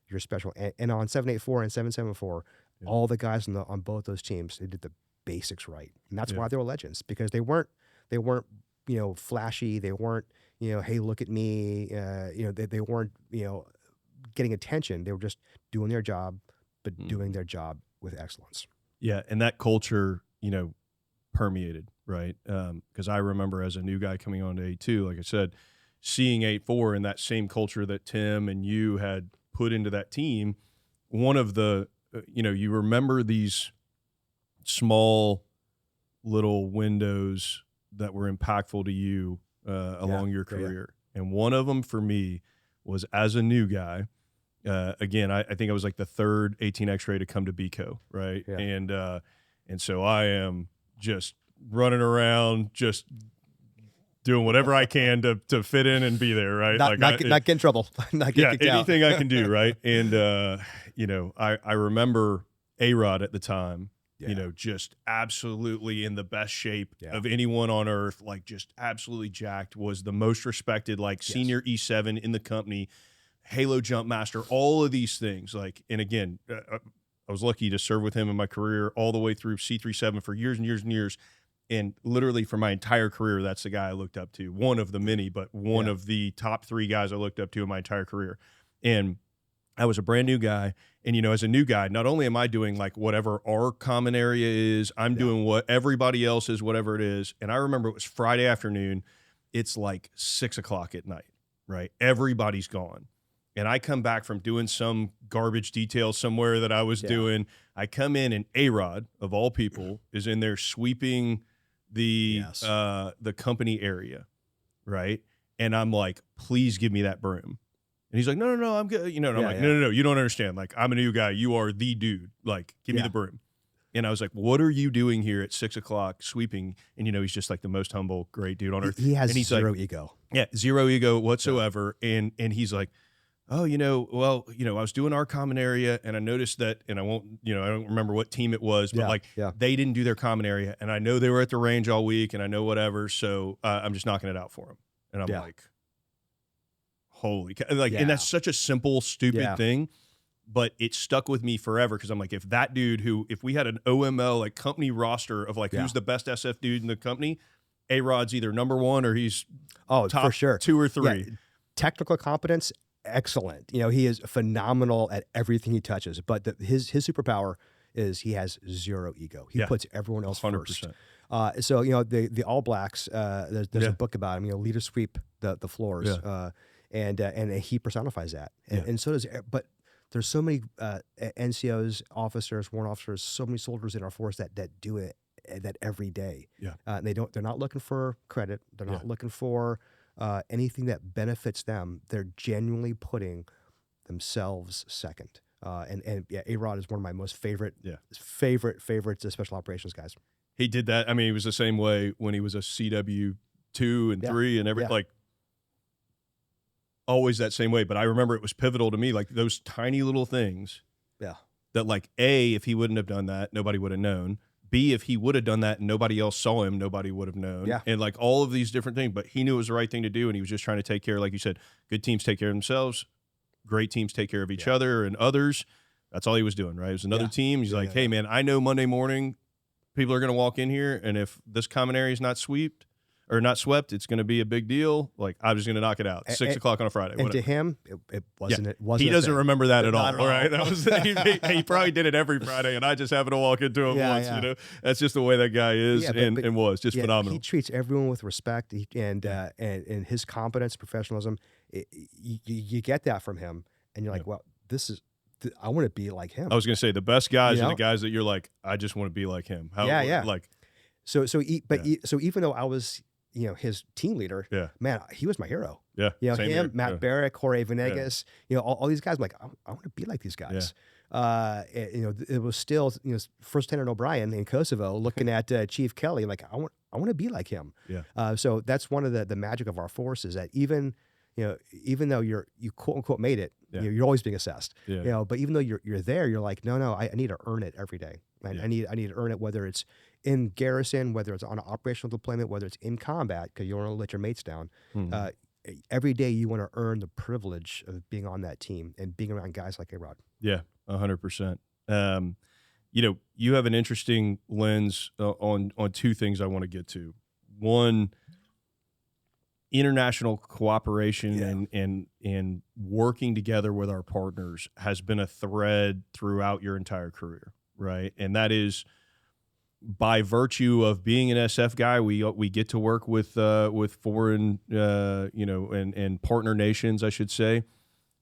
Speaker 2: you're special. And on 784 and 774, all the guys on both those teams, they did the basics right, and that's why they were legends, because they weren't flashy. They weren't hey, look at me. They weren't getting attention. They were just doing their job, but doing their job with excellence.
Speaker 1: Yeah, and that culture permeated, right? Because I remember as a new guy coming on to A2, like I said, seeing 8-4 and that same culture that Tim and you had put into that team. One of the, you remember these small little windows that were impactful to you along your career. And one of them for me was, as a new guy, again, I think I was like the third 18 X-ray to come to BCO, right? Yeah. And so I am just running around, just doing whatever I can to fit in and be there, right?
Speaker 2: Not get in trouble. Not get kicked out.
Speaker 1: Anything I can do, right? And I remember A-Rod at the time, just absolutely in the best shape of anyone on earth, like just absolutely jacked, was the most respected, like senior E7 in the company, Halo jump master, all of these things. Like, and again, I was lucky to serve with him in my career all the way through C37 for years and years and years. And literally for my entire career, that's the guy I looked up to. One of the many, but one of the top 3 guys I looked up to in my entire career. And I was a brand new guy. And, as a new guy, not only am I doing like whatever our common area is, I'm doing what everybody else is, whatever it is. And I remember it was Friday afternoon. It's like 6 o'clock at night, right? Everybody's gone. And I come back from doing some garbage detail somewhere that I was doing. I come in, and A-Rod, of all people, is in there sweeping the company area, right? And I'm like, please give me that broom. And he's like, no, I'm good. And I'm like, no, you don't understand. Like, I'm a new guy. You are the dude. Like, give me the broom. And I was like, what are you doing here at 6 o'clock sweeping? And, he's just like the most humble, great dude on earth.
Speaker 2: He has zero
Speaker 1: like,
Speaker 2: ego.
Speaker 1: Yeah, zero ego whatsoever. Yeah. And he's like, oh, I was doing our common area, and I noticed that, and I don't remember what team it was, but they didn't do their common area, and I know they were at the range all week, and I know whatever, so I'm just knocking it out for them. And I'm like, holy, and that's such a simple, stupid thing, but it stuck with me forever, because I'm like, if that dude if we had an OML, like, company roster of, like, who's the best SF dude in the company, A-Rod's either number 1 or he's top
Speaker 2: for sure.
Speaker 1: 2 or 3.
Speaker 2: Yeah. Technical competence, excellent. He is phenomenal at everything he touches, but his superpower is he has zero ego. He puts everyone else 100%. First. So the All Blacks, there's a book about him. Leader sweep the floors, and he personifies that, and so does. But there's so many NCOs, officers, warrant officers, so many soldiers in our force that do it that every day. Yeah, they're not looking for credit. They're not looking for anything that benefits them, they're genuinely putting themselves second. And yeah, A-Rod is one of my most favorite special operations guys.
Speaker 1: He did that. I mean, he was the same way when he was a CW 2 and 3 and like always that same way. But I remember it was pivotal to me, like those tiny little things.
Speaker 2: Yeah.
Speaker 1: That like A, if he wouldn't have done that, nobody would have known. B, if he would have done that and nobody else saw him, nobody would have known.
Speaker 2: Yeah.
Speaker 1: And like all of these different things, but he knew it was the right thing to do, and he was just trying to take care, like you said, good teams take care of themselves, great teams take care of each other and others. That's all he was doing, right? It was another team. He's like, hey, man, I know Monday morning people are going to walk in here, and if this common area is not swept, it's going to be a big deal. Like, I'm just going to knock it out. 6 o'clock on a Friday.
Speaker 2: And to him, it wasn't. It wasn't.
Speaker 1: He doesn't remember that at all, right? That was he probably did it every Friday, and I just happened to walk into him once. You know, that's just the way that guy is, and was just phenomenal.
Speaker 2: He treats everyone with respect, and his competence, professionalism. You get that from him, and you're like, well, this is. I want to be like him.
Speaker 1: I was going to say the best guys are the guys that you're like, I just want to be like him. Like,
Speaker 2: so even though I was, his team leader, man, he was my hero.
Speaker 1: Yeah.
Speaker 2: Him, here. Matt Barrick, Jorge Venegas, all these guys. I'm like, I want to be like these guys. It was still, First Lieutenant O'Brien in Kosovo looking at Chief Kelly, like, I want to be like him.
Speaker 1: Yeah.
Speaker 2: So that's one of the magic of our force is that even though you quote unquote made it, you're always being assessed. But even though you're there, you're like, no, I need to earn it every day. I need to earn it, whether it's in garrison, whether it's on an operational deployment, whether it's in combat, because you don't want to let your mates down. Every day you want to earn the privilege of being on that team and being around guys like A-Rod.
Speaker 1: Yeah, 100%. You have an interesting lens on two things I want to get to. One, international cooperation and working together with our partners has been a thread throughout your entire career, right? And that is by virtue of being an SF guy, we get to work with foreign and partner nations, I should say.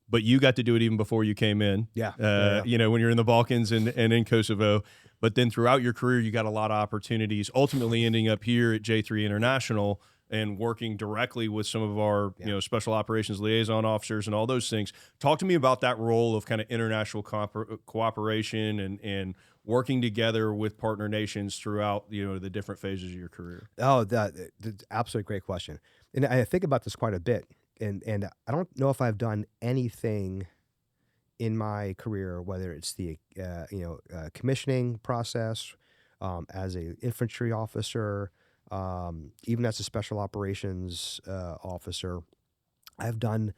Speaker 1: But you got to do it even before you came in. When you're in the Balkans and in Kosovo. But then throughout your career, you got a lot of opportunities, ultimately ending up here at J3 International and working directly with some of our special operations liaison officers and all those things. Talk to me about that role of kind of international cooperation and working together with partner nations throughout the different phases of your career.
Speaker 2: Oh, that's absolutely great question. And I think about this quite a bit. And I don't know if I've done anything in my career, whether it's the commissioning process, as an infantry officer, even as a special operations officer, I've done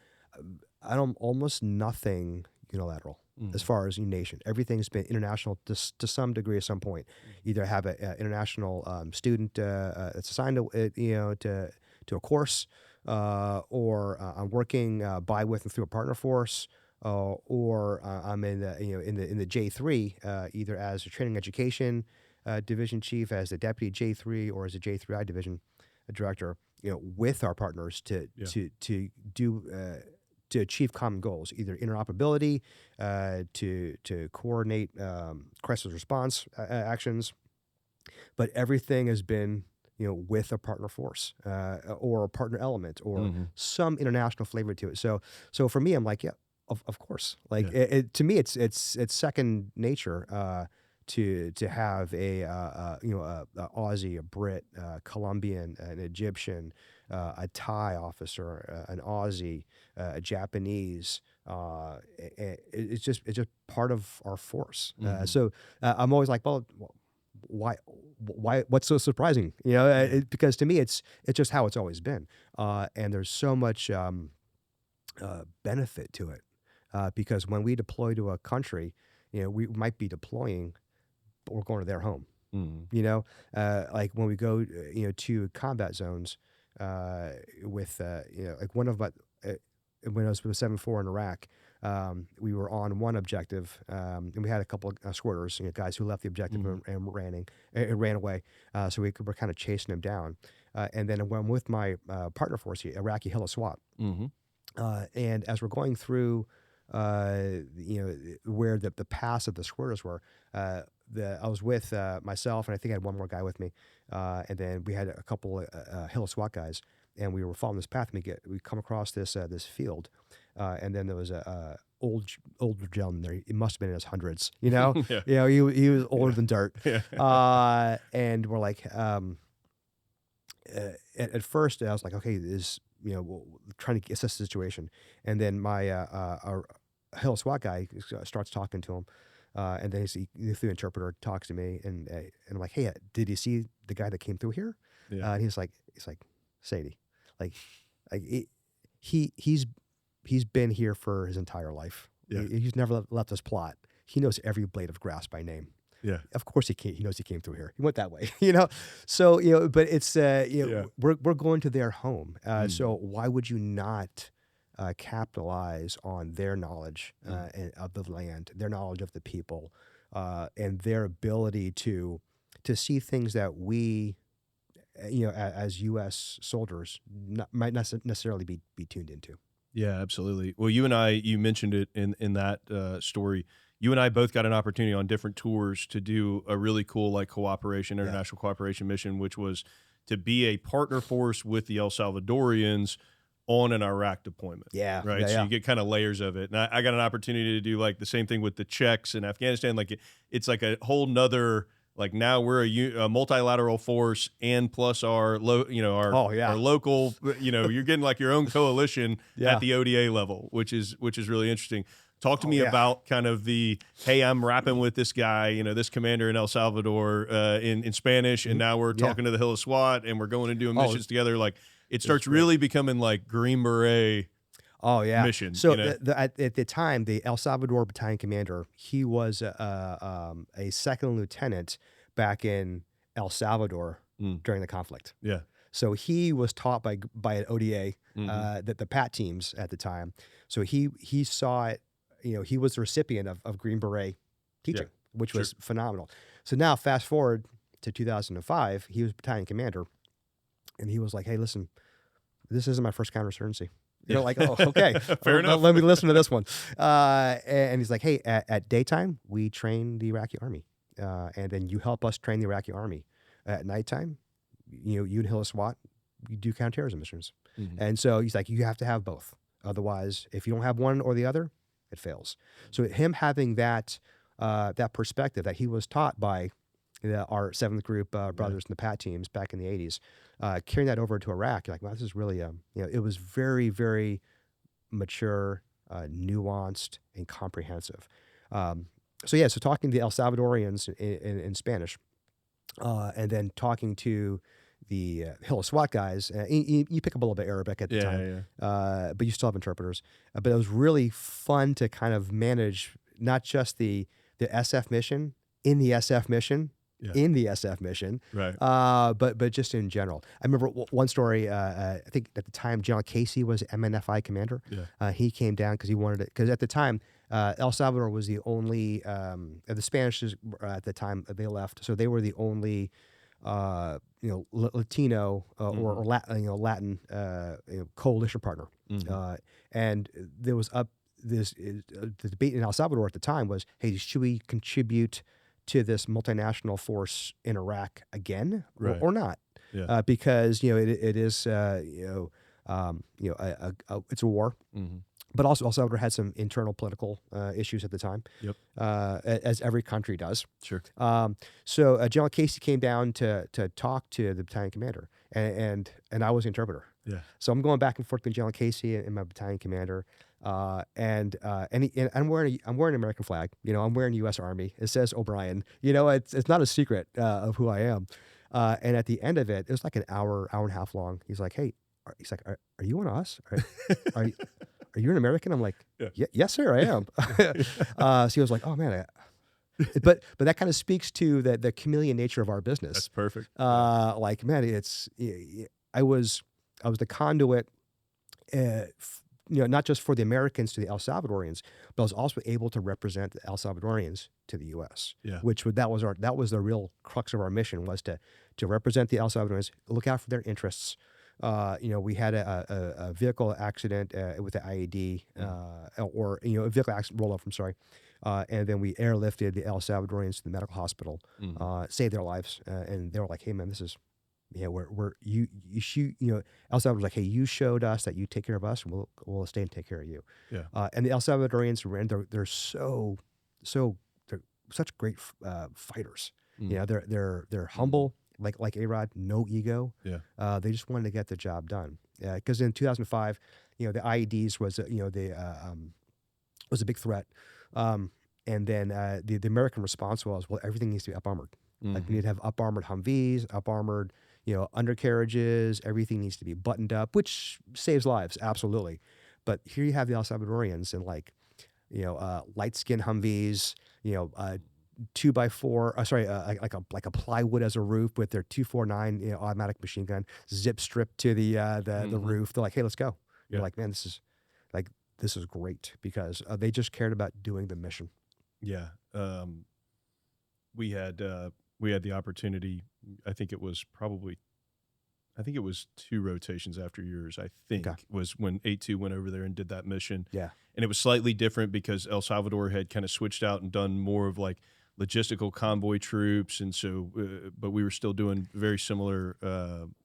Speaker 2: almost nothing unilateral as far as nation. Everything's been international to some degree at some point. Either have an international student that's assigned to a course, or I'm working by with and through a partner force, or I'm in the J3 either as a training education division chief, as the deputy J3, or as a J3I division director, with our partners to achieve common goals, either interoperability, to coordinate crisis response actions, but everything has been with a partner force or a partner element or some international flavor to it. So for me, I'm like, of course. Like to me, it's second nature. To have a Aussie, a Brit, Colombian, an Egyptian, a Thai officer, an Aussie, a Japanese, it's just part of our force. So I'm always like, well, why? What's so surprising? Because to me, it's just how it's always been, and there's so much benefit to it, because when we deploy to a country, we might be deploying, but we're going to their home. Like when we go, to combat zones, with, like one of my, when I was with 7-4 in Iraq, we were on one objective, and we had a couple of squirters, guys who left the objective and ran away. So we were kind of chasing them down. And then when I'm with my partner force, the Iraqi Hilla SWAT, and as we're going through, where the pass of the squirters were, I was with myself, and I think I had one more guy with me, and then we had a couple Hilla SWAT guys, and we were following this path. And we come across this field, and then there was a older gentleman there. He must have been in his hundreds, you know.
Speaker 1: Yeah.
Speaker 2: You know, he was older than dirt.
Speaker 1: Yeah.
Speaker 2: And we're like, at first I was like, okay, trying to assess the situation, and then my our Hill SWAT guy starts talking to him. And then he through the interpreter talks to me, and I'm like, hey, did you see the guy that came through here?
Speaker 1: Yeah.
Speaker 2: And he's like, Sadie, he's been here for his entire life.
Speaker 1: Yeah.
Speaker 2: He's never left this plot. He knows every blade of grass by name.
Speaker 1: Yeah.
Speaker 2: Of course he knows he came through here. He went that way, you know. So but it's we're going to their home. So why would you not capitalize on their knowledge of the land, their knowledge of the people, and their ability to see things that we, as U.S. soldiers, might not necessarily be tuned into.
Speaker 1: Yeah, absolutely. Well, you mentioned it in that story. You and I both got an opportunity on different tours to do a really cool international cooperation mission, which was to be a partner force with the El Salvadorians on an Iraq deployment.
Speaker 2: Yeah.
Speaker 1: Right.
Speaker 2: Yeah,
Speaker 1: so you get kind of layers of it. And I got an opportunity to do the same thing with the Czechs in Afghanistan. It's like a whole nother, now we're a multilateral force, and plus our our local, you're getting your own coalition at the ODA level, which is really interesting. Talk to me about kind of hey, I'm rapping with this guy, this commander in El Salvador in Spanish, and now we're talking to the Hill SWAT, and we're going and doing missions together. It starts really becoming Green Beret mission.
Speaker 2: So at the time, the El Salvador battalion commander, he was a second lieutenant back in El Salvador during the conflict.
Speaker 1: Yeah.
Speaker 2: So he was taught by an ODA, the PAT teams at the time. So he saw it. He was the recipient of Green Beret teaching, which was phenomenal. So now fast forward to 2005, he was battalion commander, and he was like, hey, listen, this isn't my first counterinsurgency. Oh, okay.
Speaker 1: Fair enough.
Speaker 2: Let me listen to this one. And he's like, hey, at daytime, we train the Iraqi army. And then you help us train the Iraqi army. At nighttime, you and Hill SWAT, you do counterterrorism missions. And so he's like, you have to have both. Otherwise, if you don't have one or the other, it fails. So him having that perspective that he was taught by our 7th Group brothers in the PAT teams back in the 80s, carrying that over to Iraq, you're like, wow, this is really, it was very, very mature, nuanced, and comprehensive. So talking to the El Salvadorians in Spanish, and then talking to the Hill SWAT guys, you pick up a little bit Arabic at the time, but you still have interpreters. But it was really fun to kind of manage not just the SF mission, in the SF mission, right? But just in general. I remember one story. I think at the time, John Casey was MNFI commander. Yeah. He came down because he wanted it. Because at the time, El Salvador was the only the Spanish at the time they left, so they were the only Latino or Latin coalition partner. And there was the debate in El Salvador at the time was, hey, should we contribute to this multinational force in Iraq again, or not? Yeah. Because it is it's a war. But also El Salvador had some internal political issues at the time. Yep. As every country does. Sure. So General Casey came down to talk to the battalion commander, and I was the interpreter. Yeah. So I'm going back and forth between General Casey and my battalion commander, and I'm wearing an American flag. I'm wearing U.S. Army. It says O'Brien. It's not a secret of who I am. And at the end of it was like an hour and a half long. He's like, hey, are you one of us? Are you an American? I'm like, yes, sir, I am. So he was like, oh man, but that kind of speaks to the chameleon nature of our business.
Speaker 1: That's perfect.
Speaker 2: Man, I was the conduit, not just for the Americans to the El Salvadorians, but I was also able to represent the El Salvadorians to the U.S. Yeah. That was the real crux of our mission, was to represent the El Salvadorians, look out for their interests. We had a vehicle accident with the IED, or a vehicle accident roll-up. I'm sorry, and then we airlifted the El Salvadorians to the medical hospital, saved their lives, and they were like, "Hey, man, this is Yeah, you shoot, El Salvador's like, hey, you showed us that you take care of us, and we'll stay and take care of you.
Speaker 1: Yeah.
Speaker 2: And the El Salvadorians, they're they're such great fighters.
Speaker 1: Mm.
Speaker 2: They're humble, like A-Rod, no ego.
Speaker 1: Yeah.
Speaker 2: They just wanted to get the job done. Because in 2005, the IEDs was was a big threat. And then the American response was, well, everything needs to be up armored. Like we need to have up armored Humvees, up armored, undercarriages. Everything needs to be buttoned up, which saves lives, absolutely. But here you have the El Salvadorians and light skin Humvees, 2x4, like a plywood as a roof with their 249 automatic machine gun, zip strip to the roof. They're like, hey, let's go. You're like, man, this is great because they just cared about doing the mission.
Speaker 1: Yeah. We had the opportunity. I think it was 2 rotations after yours. I think was when 8-2 went over there and did that mission.
Speaker 2: Yeah.
Speaker 1: And it was slightly different because El Salvador had kind of switched out and done more of like logistical convoy troops. And so, but we were still doing very similar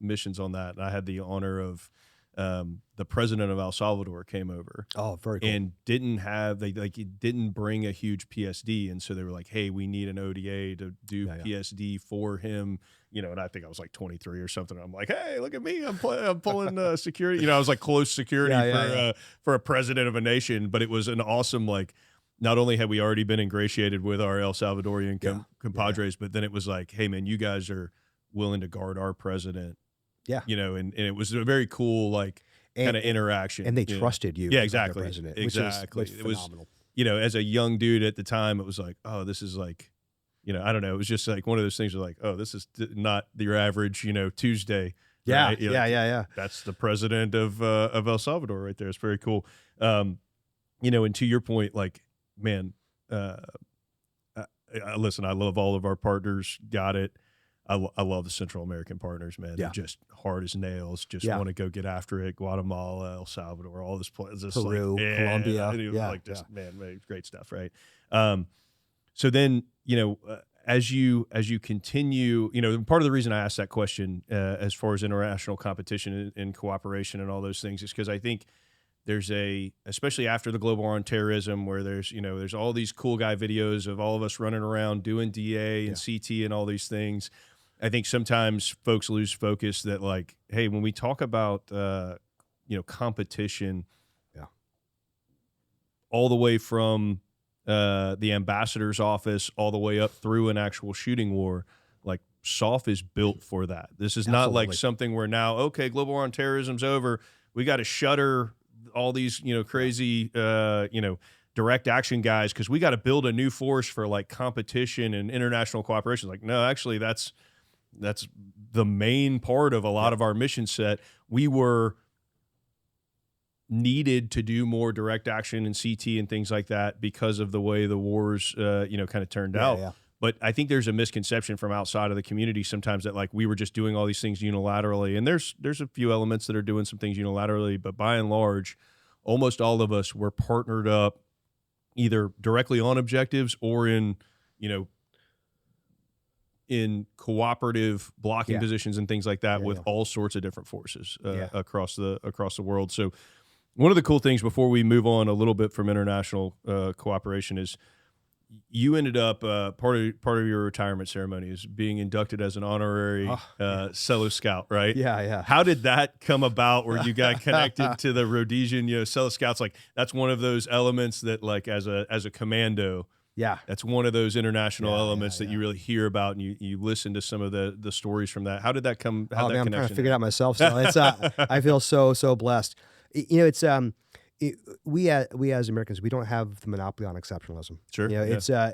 Speaker 1: missions on that. And I had the honor of the president of El Salvador came over.
Speaker 2: Oh, very cool.
Speaker 1: And didn't bring a huge PSD. And so they were like, hey, we need an ODA to do PSD for him. And I think I was like 23 or something. I'm like, hey, look at me. I'm pulling security. I was like close security for a president of a nation. But it was an awesome, like, not only had we already been ingratiated with our El Salvadorian compadres, but then it was like, hey, man, you guys are willing to guard our president.
Speaker 2: Yeah.
Speaker 1: And it was a very cool, like, kind of interaction.
Speaker 2: And they trusted you.
Speaker 1: Yeah, exactly.
Speaker 2: President,
Speaker 1: exactly.
Speaker 2: Which was phenomenal.
Speaker 1: As a young dude at the time, it was like, oh, this is like, I don't know. It was just like one of those things where like, oh, this is not your average, Tuesday.
Speaker 2: Yeah.
Speaker 1: Right?
Speaker 2: Yeah.
Speaker 1: That's the president of El Salvador right there. It's very cool. And to your point, like, man, listen, I love all of our partners. Got it. I love the Central American partners, man. They're just hard as nails. Just want to go get after it. Guatemala, El Salvador, all this places.
Speaker 2: Peru, Colombia.
Speaker 1: Man, great stuff, right? So then, as you continue, part of the reason I asked that question as far as international competition and cooperation and all those things is because I think there's especially after the global war on terrorism, where there's all these cool guy videos of all of us running around doing DA and CT and all these things. I think sometimes folks lose focus that, like, hey, when we talk about competition, all the way from the ambassador's office all the way up through an actual shooting war, like, SOF is built for that. This is not like something where now, okay, global war on terrorism's over, we got to shutter all these crazy direct action guys because we got to build a new force for like competition and international cooperation. Like, no, actually that's the main part of a lot of our mission set. We were needed to do more direct action and CT and things like that because of the way the wars kind of turned out. Yeah. But I think there's a misconception from outside of the community sometimes that, like, we were just doing all these things unilaterally. And there's a few elements that are doing some things unilaterally, but by and large, almost all of us were partnered up either directly on objectives or in cooperative blocking positions and things like that with all sorts of different forces across the world. So one of the cool things before we move on a little bit from international cooperation is you ended up part of your retirement ceremony is being inducted as an honorary Cello Scout, right?
Speaker 2: Yeah.
Speaker 1: How did that come about where you got connected to the Rhodesian Cello Scouts? Like, that's one of those elements that, like, as a commando, that's one of those international elements that you really hear about, and you listen to some of the stories from that. How did that come?
Speaker 2: I'm trying to figure it out myself. So it's I feel so blessed. It's we as Americans, we don't have the monopoly on exceptionalism.
Speaker 1: Sure.
Speaker 2: It's a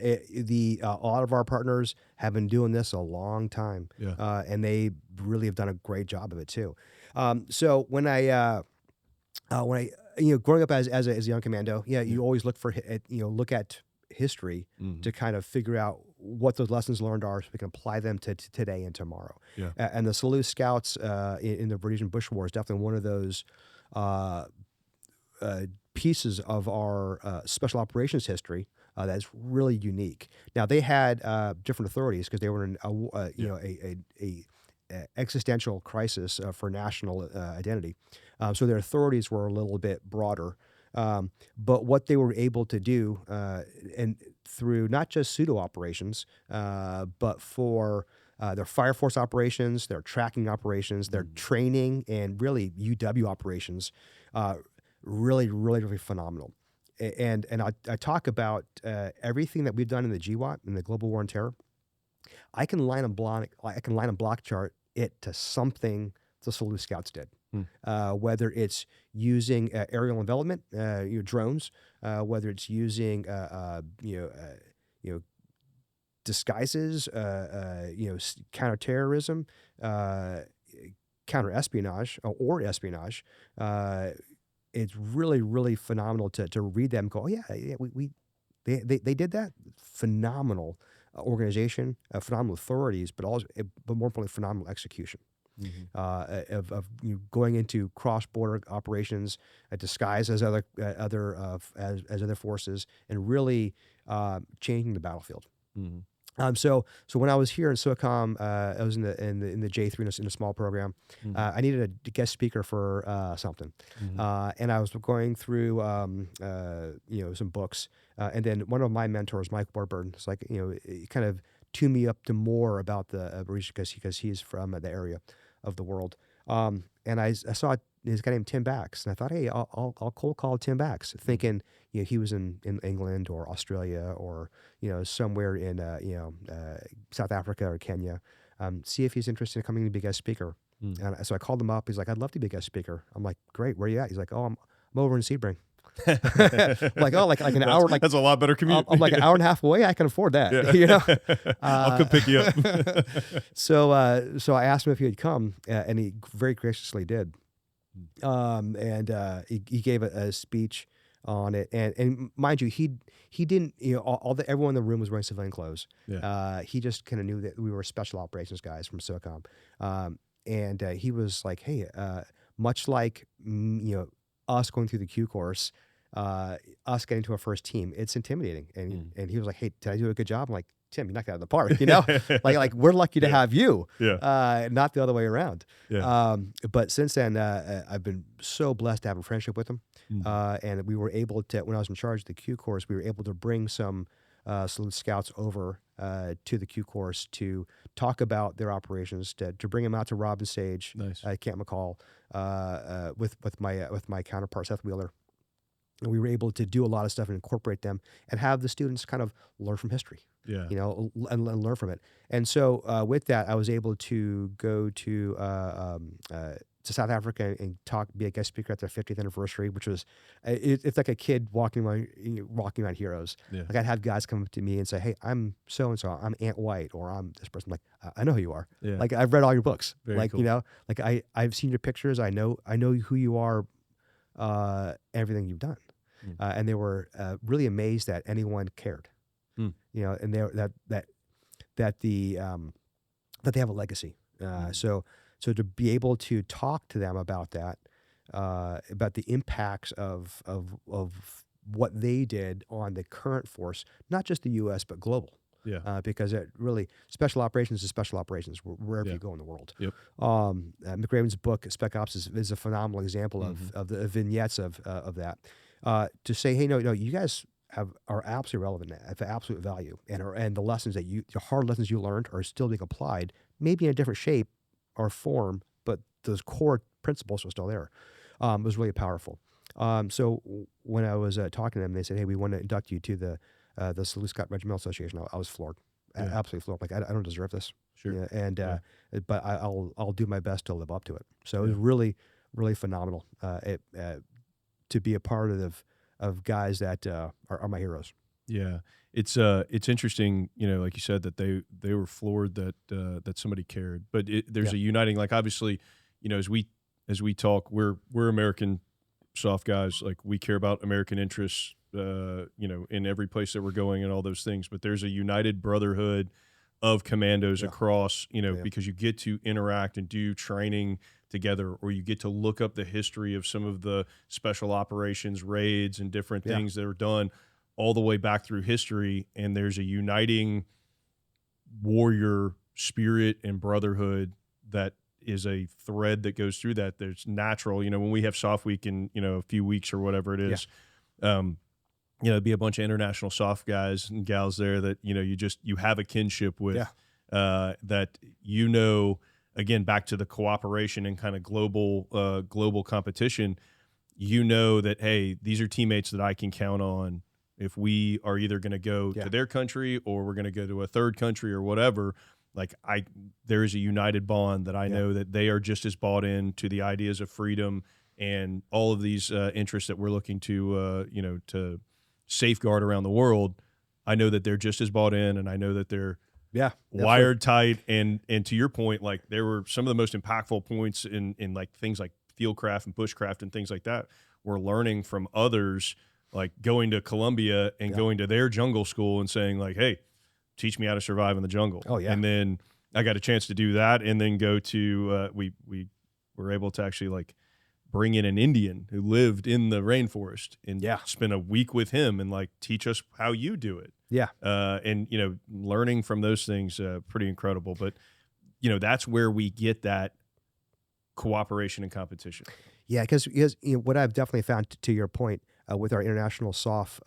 Speaker 2: lot of our partners have been doing this a long time, and they really have done a great job of it too. So when I growing up as a young commando, you always look at history to kind of figure out what those lessons learned are, so we can apply them to today and tomorrow. And the Salute Scouts in the Rhodesian Bush War is definitely one of those pieces of our special operations history that's really unique. Now, they had different authorities because they were in existential crisis for national identity. So their authorities were a little bit broader. But what they were able to do, and through not just pseudo operations, but for their fire force operations, their tracking operations, their training, and really UW operations, really, really, really phenomenal. And I talk about everything that we've done in the GWOT, in the Global War on Terror. I can line and block chart it to something the Salute Scouts did. Whether it's using aerial envelopment, drones, whether it's using disguises, counterterrorism, counter-espionage, or espionage. It's really, really phenomenal to read them and go, oh yeah, they did that. Phenomenal organization, phenomenal authorities, but more importantly, phenomenal execution. Of going into cross-border operations, disguised as other forces, and really changing the battlefield. So when I was here in SOCOM, I was in the J3 in a small program. I needed a guest speaker for something, and I was going through some books, and then one of my mentors, Mike Warburton, was like, he kind of tuned me up to more about the region because he's from the area of the world. And I saw this guy named Tim Bax, and I thought, hey, I'll cold call Tim Bax, thinking he was in England or Australia or somewhere in South Africa or Kenya. See if he's interested in coming to be a guest speaker. And so I called him up. He's like, I'd love to be a guest speaker. I'm like, great, where are you at? He's like, oh, I'm over in Sebring. like an hour. Like
Speaker 1: that's a lot better commute.
Speaker 2: I'm like an hour and a half away. I can afford that.
Speaker 1: I'll come pick you up.
Speaker 2: So I asked him if he would come, and he very graciously did. He gave a speech on it, and mind you, he didn't. Everyone in the room was wearing civilian clothes. He just kind of knew that we were special operations guys from SOCOM, and he was like, hey, much like us going through the Q course, us getting to our first team, it's intimidating. And he was like, hey, did I do a good job? I'm like, Tim, you knocked it out of the park, like we're lucky to have you, not the other way around. But since then, I've been so blessed to have a friendship with him. And we were able to, when I was in charge of the Q course, we were able to bring some Salute Scouts over to the Q course to talk about their operations, to bring them out to Robin Sage, Camp McCall, with my counterpart Seth Wheeler. And we were able to do a lot of stuff and incorporate them and have the students kind of learn from history, and learn from it. And so with that, I was able to go to South Africa and be a guest speaker at their 50th anniversary, which was, it's like a kid walking around heroes. Like I'd have guys come up to me and say, hey, I'm so-and-so, I'm Ant White, or I'm this person. I'm like, I know who you are. Like I've read all your books. Very cool. Like I've seen your pictures. I know who you are, everything you've done. And they were really amazed that anyone cared, and that they have a legacy. So to be able to talk to them about that, about the impacts of what they did on the current force, not just the U.S. but global. Because it really, special operations is special operations wherever you go in the world. McRaven's book Spec Ops is a phenomenal example of the vignettes of that. To say, hey, no, you guys are absolutely relevant, have absolute value, and the lessons the hard lessons you learned are still being applied, maybe in a different shape or form, but those core principles are still there. It was really powerful. So when I was talking to them, they said, hey, we want to induct you to the Salute Scout Regimental Association. I was floored, absolutely floored. Like I don't deserve this. But I'll do my best to live up to it. So it was really, really phenomenal. To be a part of guys that are my heroes. Yeah,
Speaker 1: it's interesting, like you said, that they were floored that somebody cared. But there's a uniting, like obviously, as we talk, we're American SOF guys. Like we care about American interests, in every place that we're going and all those things. But there's a united brotherhood of commandos across, because you get to interact and do training together, or you get to look up the history of some of the special operations raids and different things that are done all the way back through history. And there's a uniting warrior spirit and brotherhood that is a thread that goes through that. There's natural, when we have SOF week in, a few weeks or whatever it is, it'd be a bunch of international SOF guys and gals there that, you have a kinship with, that, again, back to the cooperation and kind of global competition, that, hey, these are teammates that I can count on if we are either going to go to their country or we're going to go to a third country or whatever. Like there is a united bond that I know that they are just as bought in to the ideas of freedom and all of these interests that we're looking to, to safeguard around the world. I know that they're just as bought in, and I know that they're wired tight. And to your point, like there were some of the most impactful points in like things like fieldcraft and bushcraft and things like that. We're learning from others, like going to Colombia and going to their jungle school and saying like, hey, teach me how to survive in the jungle.
Speaker 2: Oh, yeah.
Speaker 1: And then I got a chance to do that, and then go to we were able to actually like bring in an Indian who lived in the rainforest and spend a week with him and like teach us how you do it.
Speaker 2: Yeah.
Speaker 1: And learning from those things, pretty incredible. But that's where we get that cooperation and competition.
Speaker 2: Yeah, because what I've definitely found, to your point, with our international SOF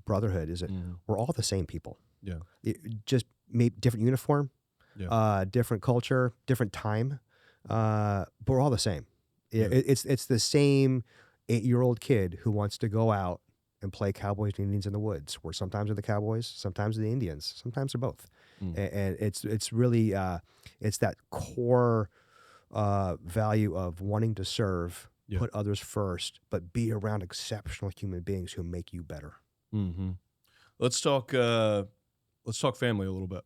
Speaker 2: brotherhood, is that we're all the same people.
Speaker 1: Yeah.
Speaker 2: Just maybe different uniform,
Speaker 1: Yeah.
Speaker 2: different culture, different time, but we're all the same. It's the same 8-year-old kid who wants to go out and play cowboys and Indians in the woods, where sometimes they're the cowboys, sometimes they're the Indians, sometimes they're both. And it's really it's that core value of wanting to serve, put others first, but be around exceptional human beings who make you better.
Speaker 1: Mm-hmm. Let's talk family a little bit.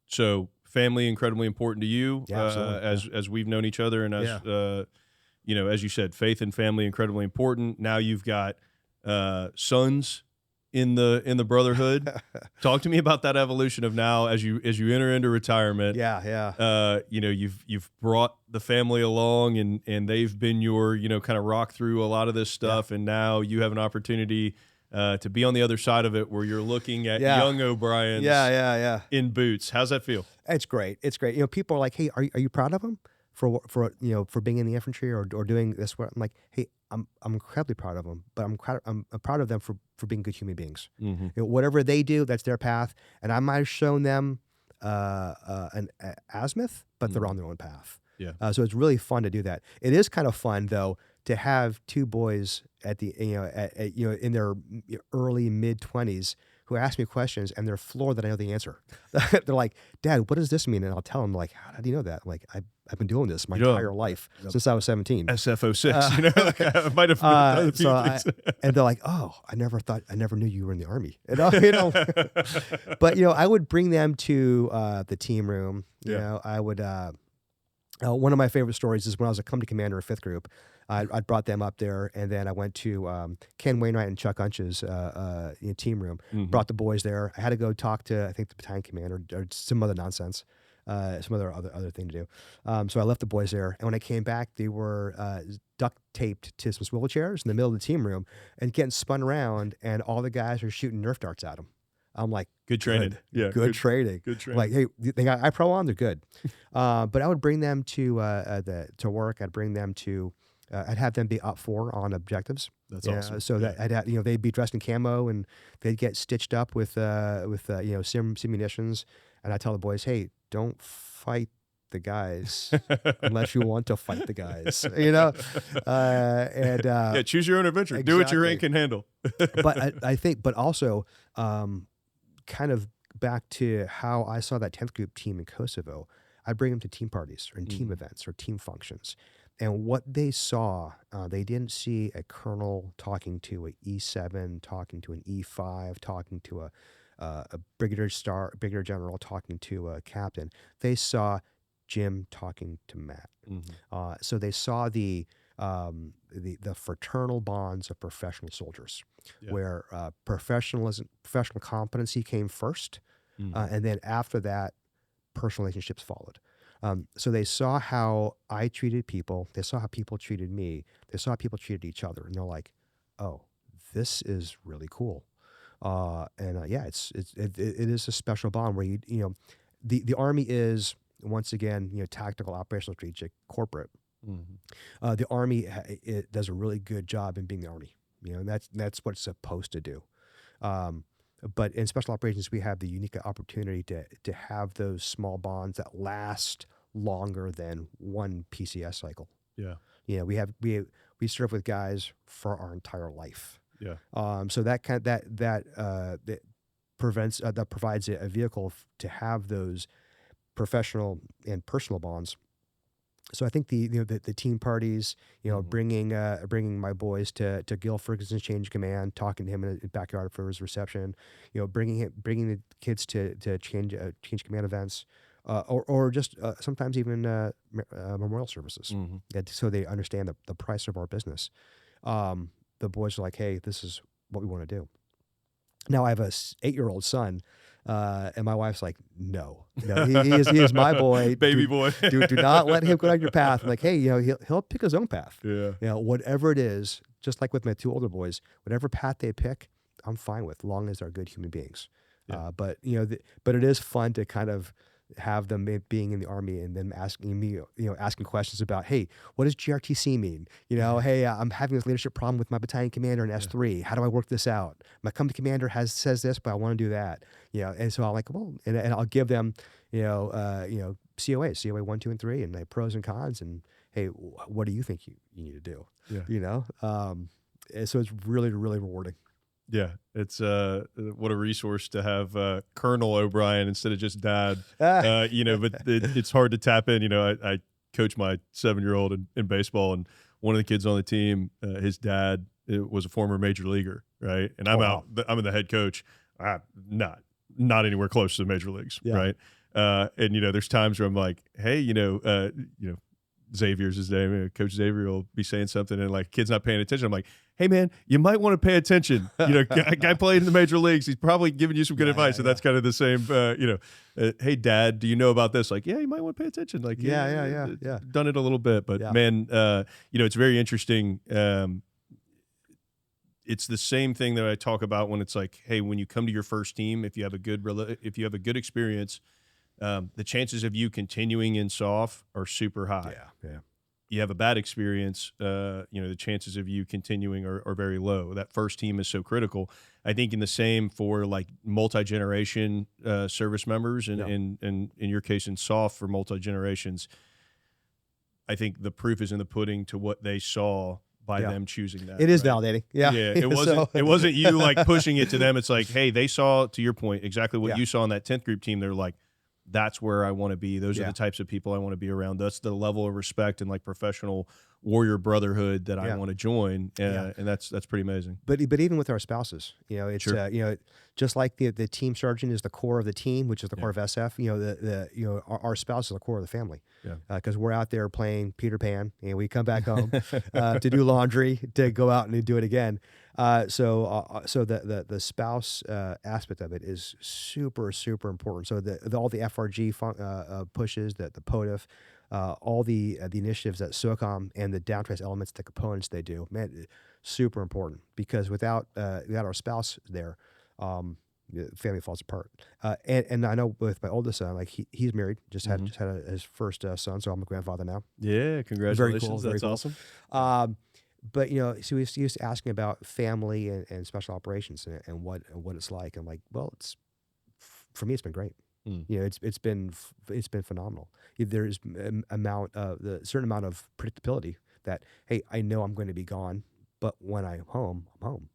Speaker 1: So family, incredibly important to you, as we've known each other, and as as you said, faith and family, incredibly important. Now you've got sons in the Brotherhood. Talk to me about that evolution of now as you enter into retirement. You've brought the family along, and they've been your kind of rock through a lot of this stuff, and now you have an opportunity to be on the other side of it, where you're looking at young O'Briens in boots. How's that feel?
Speaker 2: It's great. It's great. People are like, hey, are you proud of them for being in the infantry or doing this work? I'm like, hey, I'm incredibly proud of them, but I'm proud of them for being good human beings.
Speaker 1: Mm-hmm.
Speaker 2: Whatever they do, that's their path, and I might have shown them an azimuth, but they're on their own path.
Speaker 1: Yeah.
Speaker 2: So it's really fun to do that. It is kind of fun though to have two boys at the in their early mid-20s who ask me questions, and they're floored that I know the answer. They're like, "Dad, what does this mean?" And I'll tell them like, "How do you know that?" I'm like, I've been doing this my entire life since I was 17.
Speaker 1: SFO6, like I might have done
Speaker 2: and they're like, "Oh, I never knew you were in the Army." But I would bring them to the team room. I would. One of my favorite stories is when I was a company commander of 5th Group. I brought them up there, and then I went to Ken Wainwright and Chuck Unch's team room.
Speaker 1: Mm-hmm.
Speaker 2: Brought the boys there. I had to go talk to, I think, the battalion commander or some other nonsense, some other thing to do. So I left the boys there, and when I came back, they were duct taped to some swivel chairs in the middle of the team room and getting spun around, and all the guys are shooting Nerf darts at them. I'm like,
Speaker 1: good training.
Speaker 2: Good training.
Speaker 1: Good training.
Speaker 2: Like, hey, they got iPro on, they're good. But I would bring them to work. I'd bring them to. I'd have them be up for on objectives.
Speaker 1: That's awesome.
Speaker 2: So that I'd have, they'd be dressed in camo, and they'd get stitched up with sim munitions. And I tell the boys, hey, don't fight the guys unless you want to fight the guys.
Speaker 1: Choose your own adventure. Exactly. Do what your rank can handle.
Speaker 2: But I think, but also, kind of back to how I saw that 10th Group team in Kosovo. I'd bring them to team parties or team events or team functions. And what they saw, they didn't see a colonel talking to an E7, talking to an E5, talking to a brigadier general, talking to a captain. They saw Jim talking to Matt.
Speaker 1: Mm-hmm.
Speaker 2: So they saw the fraternal bonds of professional soldiers, where professional competency came first, and then after that, personal relationships followed. So they saw how I treated people. They saw how people treated me. They saw how people treated each other, and they're like, "Oh, this is really cool." It is a special bond where the Army is once again, tactical, operational, strategic, corporate.
Speaker 1: Mm-hmm.
Speaker 2: The Army it does a really good job in being the Army, and that's what it's supposed to do. But in special operations, we have the unique opportunity to have those small bonds that last longer than one PCS cycle.
Speaker 1: Yeah.
Speaker 2: We serve with guys for our entire life.
Speaker 1: Yeah.
Speaker 2: So that provides a vehicle to have those professional and personal bonds. So I think the team parties,
Speaker 1: Mm-hmm.
Speaker 2: bringing my boys to Gil Ferguson's change of command, talking to him in the backyard for his reception, bringing the kids to change command events, or just sometimes even memorial services,
Speaker 1: Mm-hmm.
Speaker 2: so they understand the price of our business. The boys are like, hey, this is what we want to do. Now I have a 8-year-old son. And my wife's like, no, he is my boy,
Speaker 1: baby boy.
Speaker 2: do not let him go down your path. I'm like, hey, he'll pick his own path.
Speaker 1: Yeah.
Speaker 2: Whatever it is, just like with my 2 older boys, whatever path they pick, I'm fine with, long as they're good human beings.
Speaker 1: Yeah.
Speaker 2: But it is fun to kind of have them being in the Army and them asking me, asking questions about, hey, what does GRTC mean? Hey, I'm having this leadership problem with my battalion commander in S3. How do I work this out? My company commander says this, but I want to do that. And so I'm like, well, and I'll give them, COAs, COA 1, 2, and 3, and the pros and cons, and hey, what do you think you need to do?
Speaker 1: Yeah.
Speaker 2: And so it's really, really rewarding.
Speaker 1: Yeah, it's what a resource to have Colonel O'Brien instead of just Dad. But it's hard to tap in. I coach my 7-year-old in baseball, and one of the kids on the team, his dad was a former major leaguer, right? And I'm out. I'm the head coach. I'm not anywhere close to the major leagues, right? And there's times where I'm like, hey, Xavier's his name. Coach Xavier will be saying something, and like kid's not paying attention. I'm like, hey man, you might want to pay attention. Guy played in the major leagues. He's probably giving you some good advice. And that's kind of the same. Hey Dad, do you know about this? Like, yeah, you might want to pay attention. Like,
Speaker 2: yeah.
Speaker 1: Done it a little bit, but man, it's very interesting. It's the same thing that I talk about when it's like, hey, when you come to your first team, if you have a good experience, the chances of you continuing in SOF are super high.
Speaker 2: Yeah.
Speaker 1: You have a bad experience, the chances of you continuing are very low. That first team is so critical. I think in the same for like multi-generation service members, and in your case in SOF for multi-generations, I think the proof is in the pudding to what they saw by them choosing that.
Speaker 2: It is validating. Yeah.
Speaker 1: It wasn't you like pushing it to them. It's like, hey, they saw, to your point, exactly what you saw in that 10th group team. They're like, that's where I want to be. Those are the types of people I want to be around. That's the level of respect and like professional warrior brotherhood that I want to join. And that's pretty amazing.
Speaker 2: But even with our spouses, it's just like the team sergeant is the core of the team, which is the core of SF. Our spouse is the core of the family. Because we're out there playing Peter Pan, and we come back home to do laundry, to go out and do it again. So the spouse aspect of it is super, super important. So all the FRG pushes, the POTIF, all the initiatives that SOCOM and the downtrace elements, the components they do, man, super important, because without our spouse there, the family falls apart. And I know with my oldest son, like he's married, just had his first son, so I'm a grandfather now.
Speaker 1: Yeah, congratulations.
Speaker 2: Very cool,
Speaker 1: That's
Speaker 2: cool.
Speaker 1: awesome.
Speaker 2: But so he was asking about family and special operations and what it's like. I'm like, well, for me, it's been great. It's been phenomenal. There's the certain amount of predictability that, hey, I know I'm going to be gone, but when I'm home, I'm home.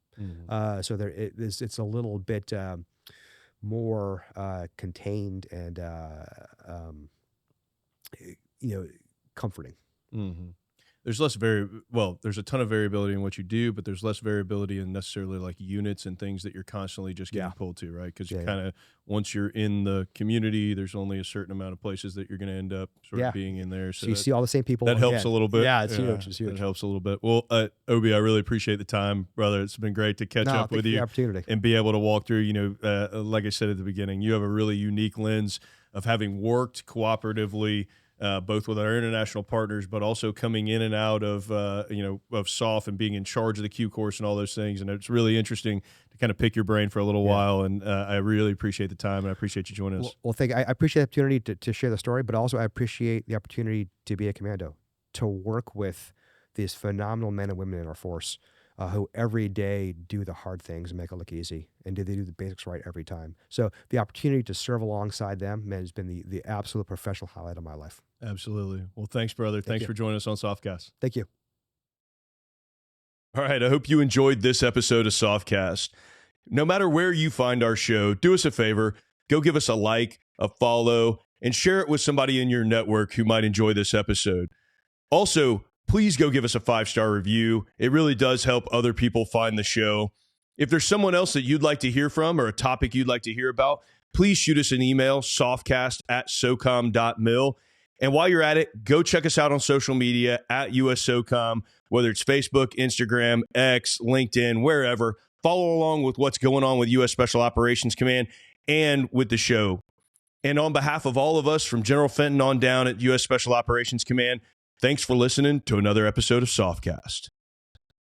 Speaker 2: So it's a little bit more contained and comforting.
Speaker 1: There's there's a ton of variability in what you do, but there's less variability in necessarily like units and things that you're constantly just getting pulled to, right? Because you kind of, once you're in the community, there's only a certain amount of places that you're going to end up sort of being in there.
Speaker 2: So you see all the same people.
Speaker 1: That helps a little bit.
Speaker 2: Yeah, it's huge. It's huge.
Speaker 1: It helps a little bit. Well, Obi, I really appreciate the time, brother. It's been great to catch up with you and be able to walk through, like I said at the beginning, you have a really unique lens of having worked cooperatively both with our international partners, but also coming in and out of, of SOF and being in charge of the Q course and all those things. And it's really interesting to kind of pick your brain for a little while. And I really appreciate the time, and I appreciate you joining us.
Speaker 2: Well, thank you. I appreciate the opportunity to share the story, but also I appreciate the opportunity to be a commando, to work with these phenomenal men and women in our force who every day do the hard things and make it look easy, and they do the basics right every time. So the opportunity to serve alongside them, man, has been the absolute professional highlight of my life.
Speaker 1: Absolutely. Well, thanks, brother. Thanks for joining us on SOFcast.
Speaker 2: Thank you.
Speaker 1: All right. I hope you enjoyed this episode of SOFcast. No matter where you find our show, do us a favor, go give us a like, a follow, and share it with somebody in your network who might enjoy this episode. Also, please go give us a 5-star review. It really does help other people find the show. If there's someone else that you'd like to hear from or a topic you'd like to hear about, please shoot us an email, sofcast@socom.mil. And while you're at it, go check us out on social media at USSOCOM, whether it's Facebook, Instagram, X, LinkedIn, wherever. Follow along with what's going on with U.S. Special Operations Command and with the show. And on behalf of all of us from General Fenton on down at U.S. Special Operations Command, thanks for listening to another episode of SOFcast.